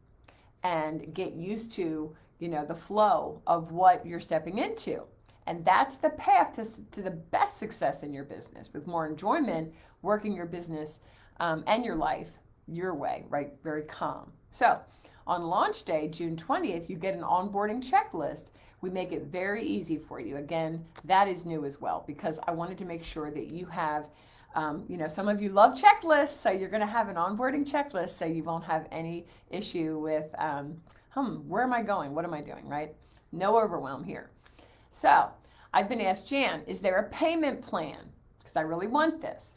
and get used to, the flow of what you're stepping into. And that's the path to the best success in your business, with more enjoyment, working your business and your life your way, right? Very calm. So on launch day, June 20th, you get an onboarding checklist. We make it very easy for you. Again, that is new as well because I wanted to make sure that you have, some of you love checklists, so you're going to have an onboarding checklist so you won't have any issue with, where am I going? What am I doing, right? No overwhelm here. So I've been asked, Jan, is there a payment plan? Because I really want this.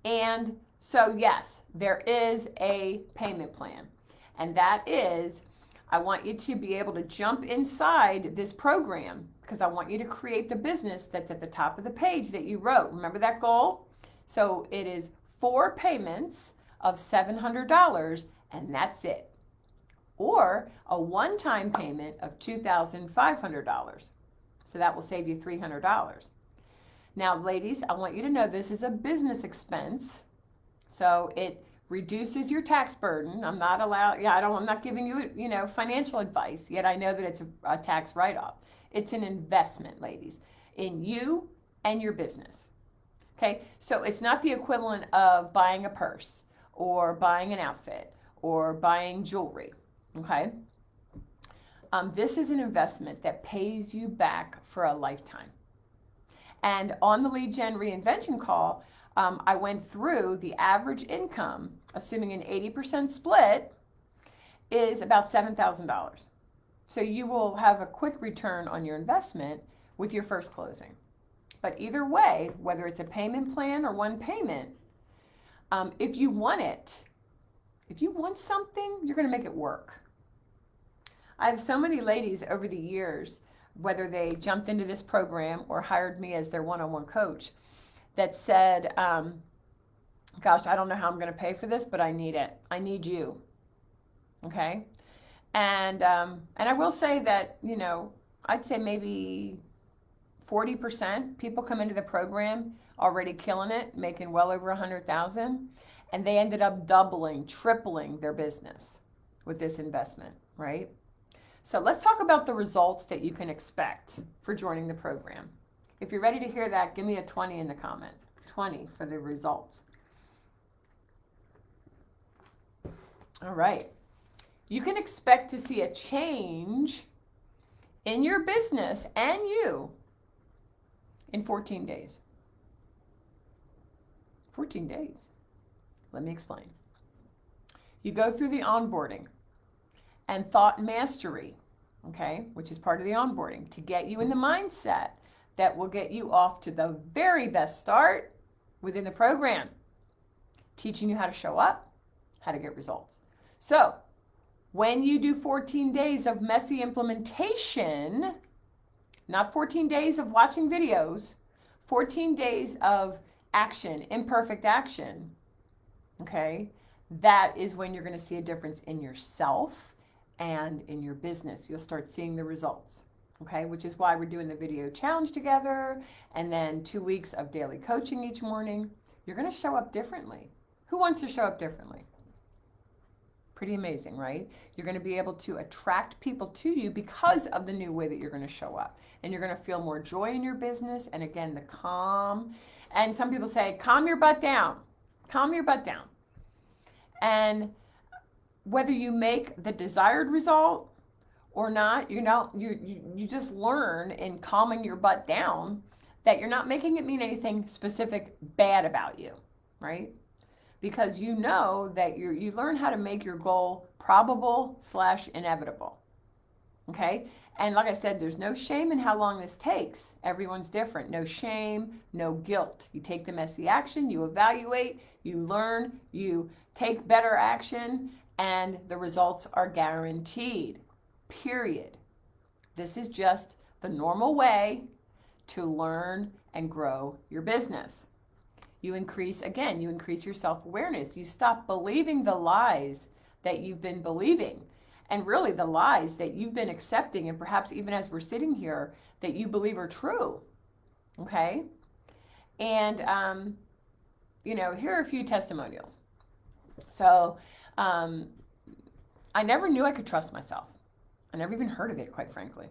And so yes, there is a payment plan. And that is, I want you to be able to jump inside this program because I want you to create the business that's at the top of the page that you wrote. Remember that goal? So it is 4 payments of $700 and that's it. Or a one-time payment of $2,500. So that will save you $300. Now, ladies, I want you to know this is a business expense. So it reduces your tax burden. I'm not giving you, financial advice, yet I know that it's a tax write-off. It's an investment, ladies, in you and your business. Okay, so it's not the equivalent of buying a purse or buying an outfit or buying jewelry, okay? This is an investment that pays you back for a lifetime. And on the Lead Gen Reinvention call, I went through the average income, assuming an 80% split, is about $7,000. So you will have a quick return on your investment with your first closing. But either way, whether it's a payment plan or one payment, if you want something, you're going to make it work. I have so many ladies over the years, whether they jumped into this program or hired me as their one-on-one coach, that said, gosh, I don't know how I'm going to pay for this, but I need it. I need you. Okay. And I will say that, I'd say maybe 40% people come into the program already killing it, making well over 100,000, and they ended up doubling, tripling their business with this investment, right? So let's talk about the results that you can expect for joining the program. If you're ready to hear that, give me a 20 in the comments. 20 for the results. All right. You can expect to see a change in your business and you in 14 days. 14 days. Let me explain. You go through the onboarding and thought mastery, okay, which is part of the onboarding, to get you in the mindset that will get you off to the very best start within the program, teaching you how to show up, how to get results. So when you do 14 days of messy implementation, not 14 days of watching videos, 14 days of action, imperfect action, okay, that is when you're going to see a difference in yourself and in your business. You'll start seeing the results, okay, which is why we're doing the video challenge together and then 2 weeks of daily coaching each morning. You're going to show up differently. Who wants to show up differently? Pretty amazing, right? You're going to be able to attract people to you because of the new way that you're going to show up. And you're going to feel more joy in your business. And again, the calm. And some people say, calm your butt down. Calm your butt down. And whether you make the desired result or not, you just learn in calming your butt down that you're not making it mean anything specific bad about you, right? Because you know that you learn how to make your goal probable/inevitable. Okay? And like I said, there's no shame in how long this takes. Everyone's different. No shame, no guilt. You take the messy action, you evaluate, you learn, you take better action, and the results are guaranteed. Period. This is just the normal way to learn and grow your business. You increase your self-awareness. You stop believing the lies that you've been believing, and really the lies that you've been accepting, and perhaps even as we're sitting here, that you believe are true, okay? And, here are a few testimonials. So I never knew I could trust myself. I never even heard of it, quite frankly.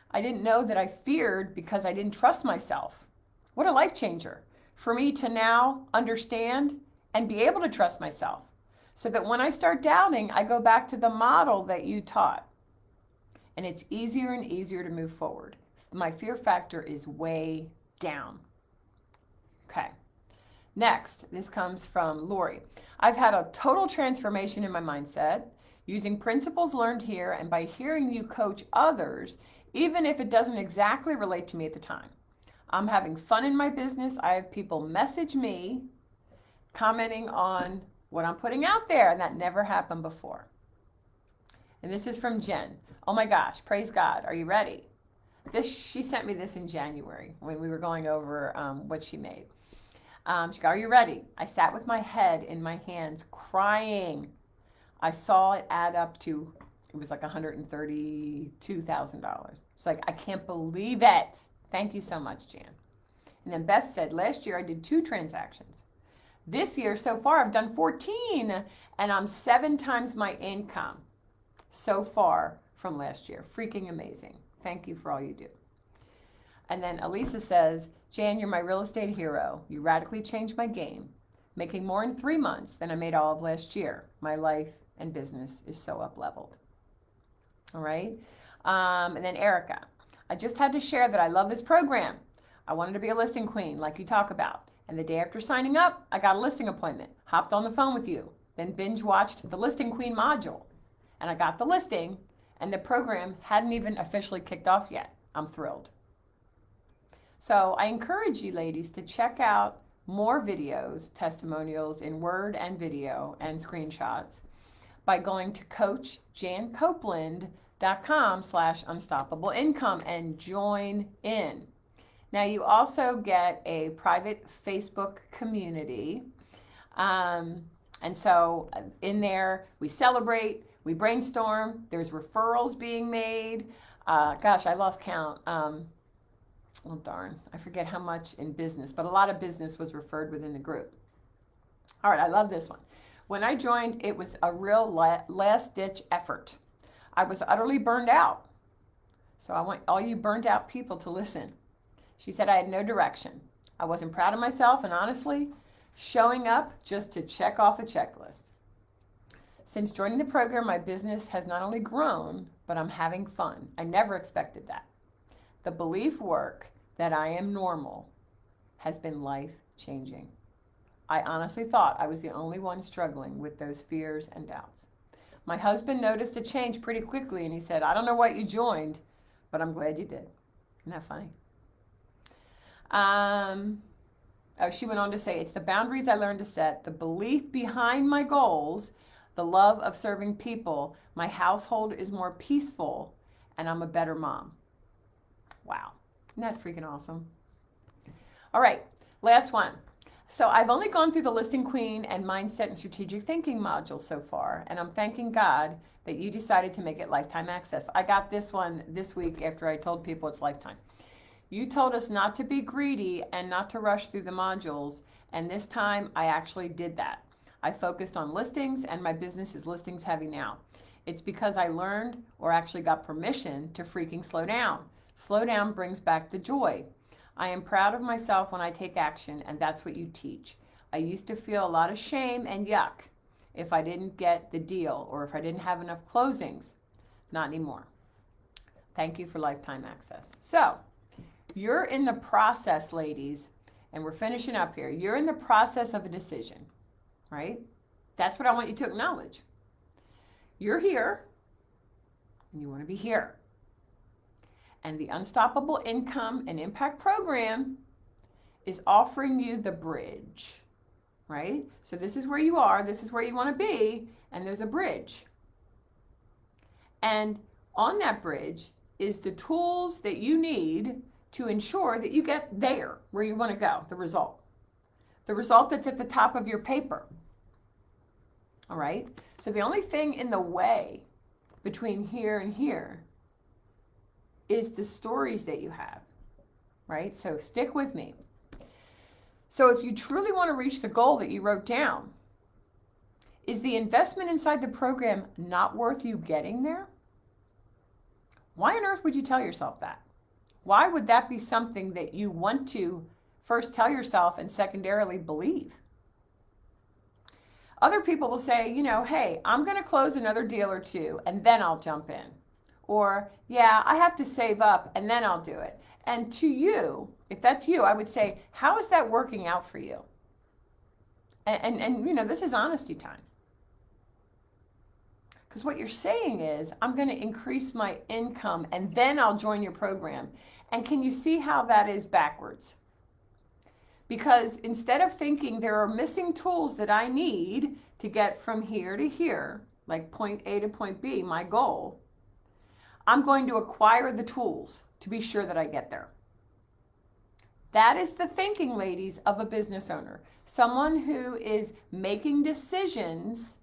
I didn't know that I feared because I didn't trust myself. What a life changer for me to now understand and be able to trust myself, so that when I start doubting, I go back to the model that you taught. And it's easier and easier to move forward. My fear factor is way down. Okay. Next, this comes from Lori. I've had a total transformation in my mindset using principles learned here and by hearing you coach others, even if it doesn't exactly relate to me at the time. I'm having fun in my business. I have people message me commenting on what I'm putting out there, and that never happened before. And this is from Jen. Oh my gosh, praise God. Are you ready? She sent me this in January when we were going over what she made. She goes, are you ready? I sat with my head in my hands crying. I saw it add up to, it was like $132,000. It's like, I can't believe it. Thank you so much, Jan. And then Beth said, last year I did 2 transactions. This year so far I've done 14, and I'm 7 times my income so far from last year. Freaking amazing. Thank you for all you do. And then Elisa says, Jan, you're my real estate hero. You radically changed my game, making more in 3 months than I made all of last year. My life and business is so up-leveled. All right. And then Erica, I just had to share that I love this program. I wanted to be a listing queen like you talk about. And the day after signing up, I got a listing appointment, hopped on the phone with you, then binge watched the Listing Queen module. And I got the listing, and the program hadn't even officially kicked off yet. I'm thrilled. So I encourage you ladies to check out more videos, testimonials in Word and video and screenshots by going to coachjancopeland.com/unstoppable income and join in. Now you also get a private Facebook community And so in there, we celebrate, we brainstorm, there's referrals being made. Gosh, I lost count. Oh, darn, I forget how much in business, but a lot of business was referred within the group. All right, I love this one. When I joined, it was a real last-ditch effort. I was utterly burned out. So I want all you burned out people to listen. She said I had no direction. I wasn't proud of myself, and honestly, showing up just to check off a checklist. Since joining the program, my business has not only grown, but I'm having fun. I never expected that. The belief work that I am normal has been life-changing. I honestly thought I was the only one struggling with those fears and doubts. My husband noticed a change pretty quickly, and he said, I don't know what you joined, but I'm glad you did. Isn't that funny? She went on to say, it's the boundaries I learned to set, the belief behind my goals, the love of serving people. My household is more peaceful, and I'm a better mom. Wow. Isn't that freaking awesome? All right, last one. So I've only gone through the Listing Queen and Mindset and Strategic Thinking modules so far, and I'm thanking God that you decided to make it lifetime access. I got this one this week after I told people it's lifetime. You told us not to be greedy and not to rush through the modules, and this time I actually did that. I focused on listings, and my business is listings heavy now. It's because I learned, or actually got permission, to freaking slow down. Slow down brings back the joy. I am proud of myself when I take action, and that's what you teach. I used to feel a lot of shame and yuck if I didn't get the deal or if I didn't have enough closings. Not anymore. Thank you for lifetime access. So, you're in the process, ladies, and we're finishing up here. You're in the process of a decision, right? That's what I want you to acknowledge. You're here, and you want to be here. And the Unstoppable Income and Impact Program is offering you the bridge, right? So this is where you are, this is where you want to be, and there's a bridge. And on that bridge is the tools that you need to ensure that you get there where you want to go, the result. The result that's at the top of your paper. All right? So the only thing in the way between here and here is the stories that you have, right? So stick with me. So if you truly want to reach the goal that you wrote down, is the investment inside the program not worth you getting there? Why on earth would you tell yourself that? Why would that be something that you want to first tell yourself and secondarily believe? Other people will say, hey, I'm going to close another deal or two and then I'll jump in. Or, yeah, I have to save up and then I'll do it. And to you, if that's you, I would say, how is that working out for you? And this is honesty time. Because what you're saying is, I'm going to increase my income and then I'll join your program. And can you see how that is backwards? Because instead of thinking there are missing tools that I need to get from here to here, like point A to point B, my goal, I'm going to acquire the tools to be sure that I get there. That is the thinking, ladies, of a business owner. Someone who is making decisions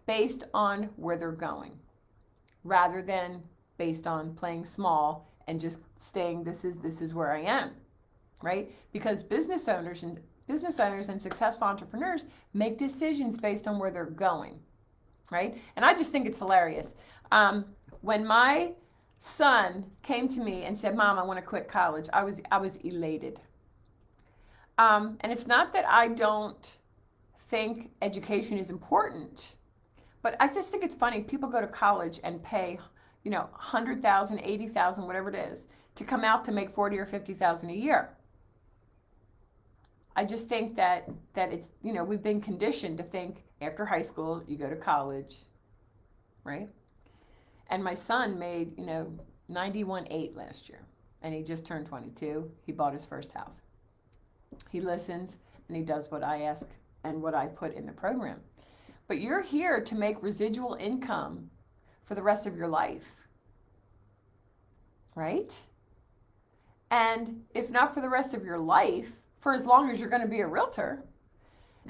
based on where they're going, rather than based on playing small and just staying, this is where I am, right? Because business owners and successful entrepreneurs make decisions based on where they're going, right? And I just think it's hilarious. When my son came to me and said, Mom, I want to quit college, I was elated. And it's not that I don't think education is important, but I just think it's funny. People go to college and pay, $100,000, $80,000, whatever it is, to come out to make $40,000 or $50,000 a year. I just think that it's, we've been conditioned to think after high school, you go to college, right? And my son made, 91.8 last year, and he just turned 22. He bought his first house. He listens, and he does what I ask and what I put in the program. But you're here to make residual income for the rest of your life, right? And if not for the rest of your life, for as long as you're going to be a realtor.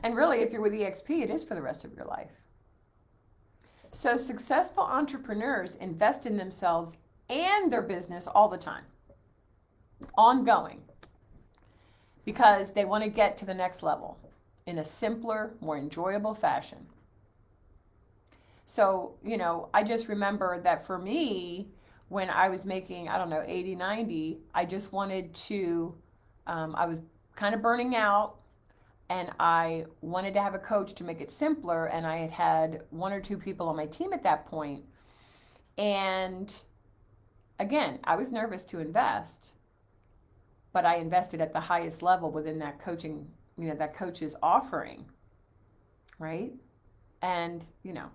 And really, if you're with EXP, it is for the rest of your life. So successful entrepreneurs invest in themselves and their business all the time, ongoing, because they want to get to the next level in a simpler, more enjoyable fashion. So, I just remember that for me, when I was making, 80, 90, I just wanted to, I was kind of burning out, and I wanted to have a coach to make it simpler, and I had one or two people on my team at that point. And again, I was nervous to invest, but I invested at the highest level within that coaching, that coach's offering, right? And,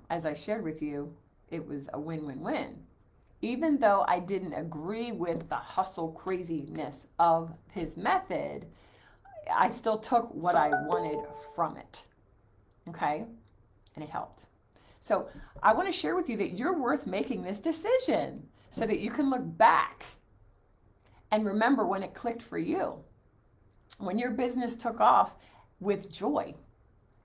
as I shared with you, it was a win-win-win. Even though I didn't agree with the hustle craziness of his method, I still took what I wanted from it, okay? And it helped. So I want to share with you that you're worth making this decision so that you can look back and remember when it clicked for you, when your business took off with joy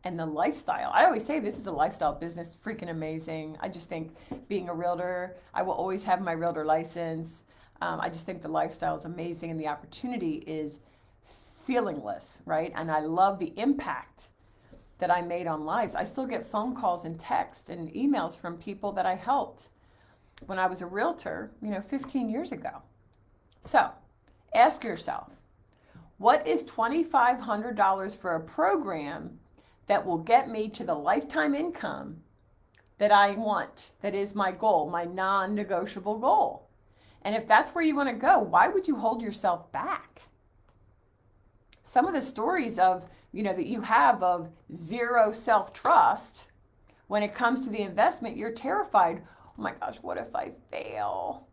and the lifestyle. I always say this is a lifestyle business, freaking amazing. I just think being a realtor, I will always have my realtor license. I just think the lifestyle is amazing and the opportunity is ceilingless, right? And I love the impact that I made on lives. I still get phone calls and texts and emails from people that I helped when I was a realtor, 15 years ago. So ask yourself, what is $2,500 for a program that will get me to the lifetime income that I want, that is my goal, my non-negotiable goal? And if that's where you want to go, why would you hold yourself back? Some of the stories of, that you have of zero self-trust when it comes to the investment, you're terrified. Oh my gosh, what if I fail?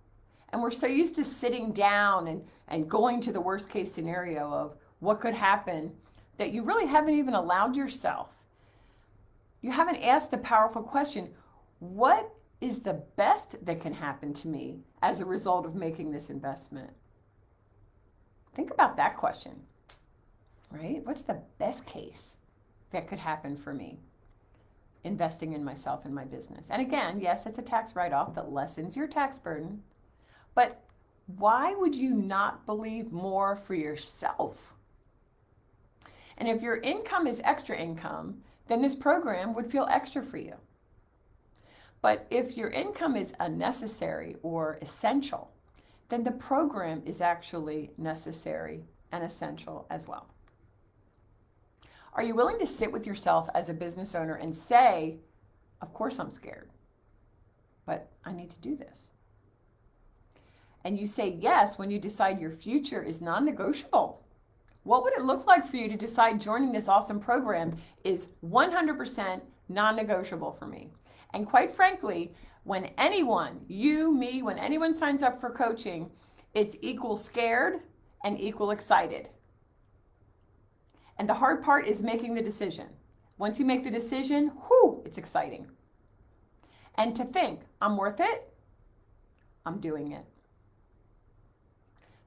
And we're so used to sitting down and going to the worst case scenario of what could happen that you really haven't even allowed yourself. You haven't asked the powerful question, what is the best that can happen to me as a result of making this investment? Think about that question, right? What's the best case that could happen for me investing in myself and my business? And again, yes, it's a tax write-off that lessens your tax burden, but why would you not believe more for yourself? And if your income is extra income, then this program would feel extra for you. But if your income is unnecessary or essential, then the program is actually necessary and essential as well. Are you willing to sit with yourself as a business owner and say, of course I'm scared, but I need to do this? And you say yes when you decide your future is non-negotiable. What would it look like for you to decide joining this awesome program is 100% non-negotiable for me? And quite frankly, when anyone, you, me, when anyone signs up for coaching, it's equal scared and equal excited. And the hard part is making the decision. Once you make the decision, it's exciting. And to think, I'm worth it, I'm doing it.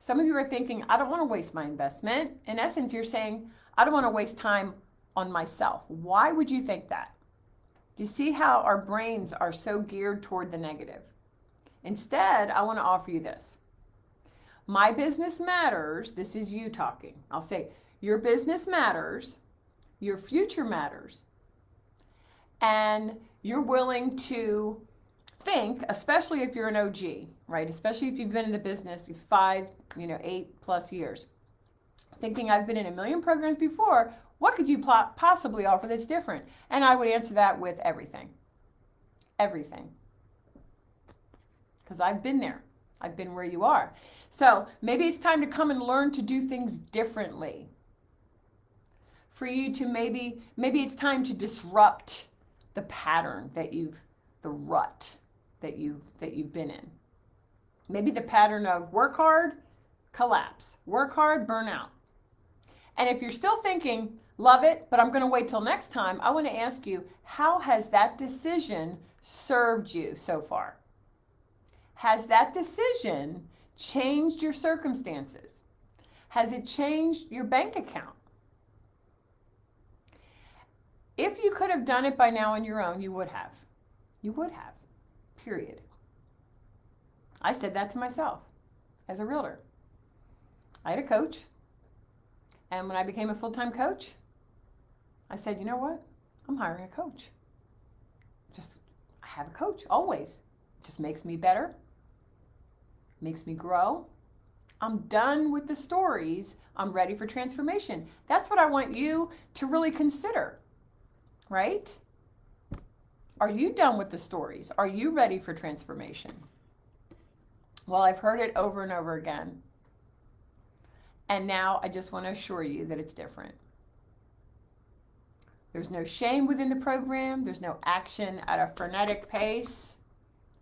Some of you are thinking, I don't want to waste my investment. In essence, you're saying, I don't want to waste time on myself. Why would you think that? Do you see how our brains are so geared toward the negative? Instead, I want to offer you this. My business matters. This is you talking. I'll say, your business matters. Your future matters. And you're willing to think, especially if you're an OG, right? Especially if you've been in the business 5, 8+ years. Thinking I've been in a million programs before, what could you possibly offer that's different? And I would answer that with everything. Everything. Because I've been there. I've been where you are. So maybe it's time to come and learn to do things differently. For you to maybe it's time to disrupt the pattern the rut that you've been in. Maybe the pattern of work hard, collapse. Work hard, burn out. And if you're still thinking, love it, but I'm going to wait till next time, I want to ask you, how has that decision served you so far? Has that decision changed your circumstances? Has it changed your bank account? If you could have done it by now on your own, you would have. You would have. Period. I said that to myself as a realtor. I had a coach, and when I became a full-time coach, I said, you know what? I'm hiring a coach. I have a coach always. It just makes me better, makes me grow. I'm done with the stories. I'm ready for transformation. That's what I want you to really consider, right? Are you done with the stories? Are you ready for transformation? Well, I've heard it over and over again. And now I just want to assure you that it's different. There's no shame within the program. There's no action at a frenetic pace,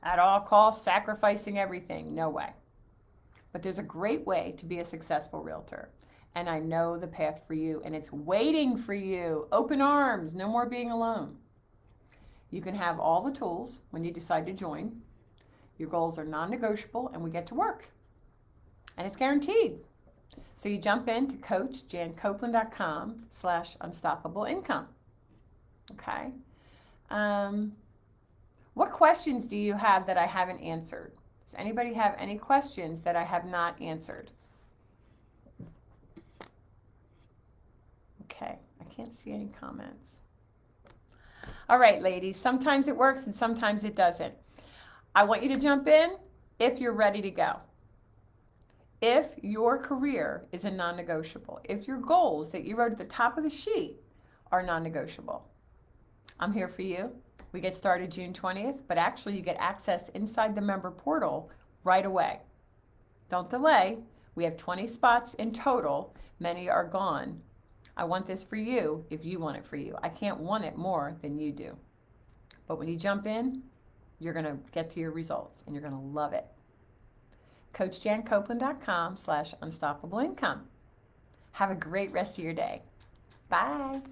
at all costs, sacrificing everything. No way. But there's a great way to be a successful realtor. And I know the path for you, and it's waiting for you. Open arms, no more being alone. You can have all the tools when you decide to join. Your goals are non-negotiable, and we get to work. And it's guaranteed. So you jump into coachjancopeland.com/unstoppable-income. Okay. What questions do you have that I haven't answered? Does anybody have any questions that I have not answered? Okay, I can't see any comments. All right, ladies, sometimes it works and sometimes it doesn't. I want you to jump in if you're ready to go. If your career is a non-negotiable, if your goals that you wrote at the top of the sheet are non-negotiable, I'm here for you. We get started June 20th, but actually you get access inside the member portal right away. Don't delay. We have 20 spots in total. Many are gone. I want this for you if you want it for you. I can't want it more than you do. But when you jump in, you're going to get to your results and you're going to love it. coachjancopeland.com/unstoppable-income. Have a great rest of your day. Bye.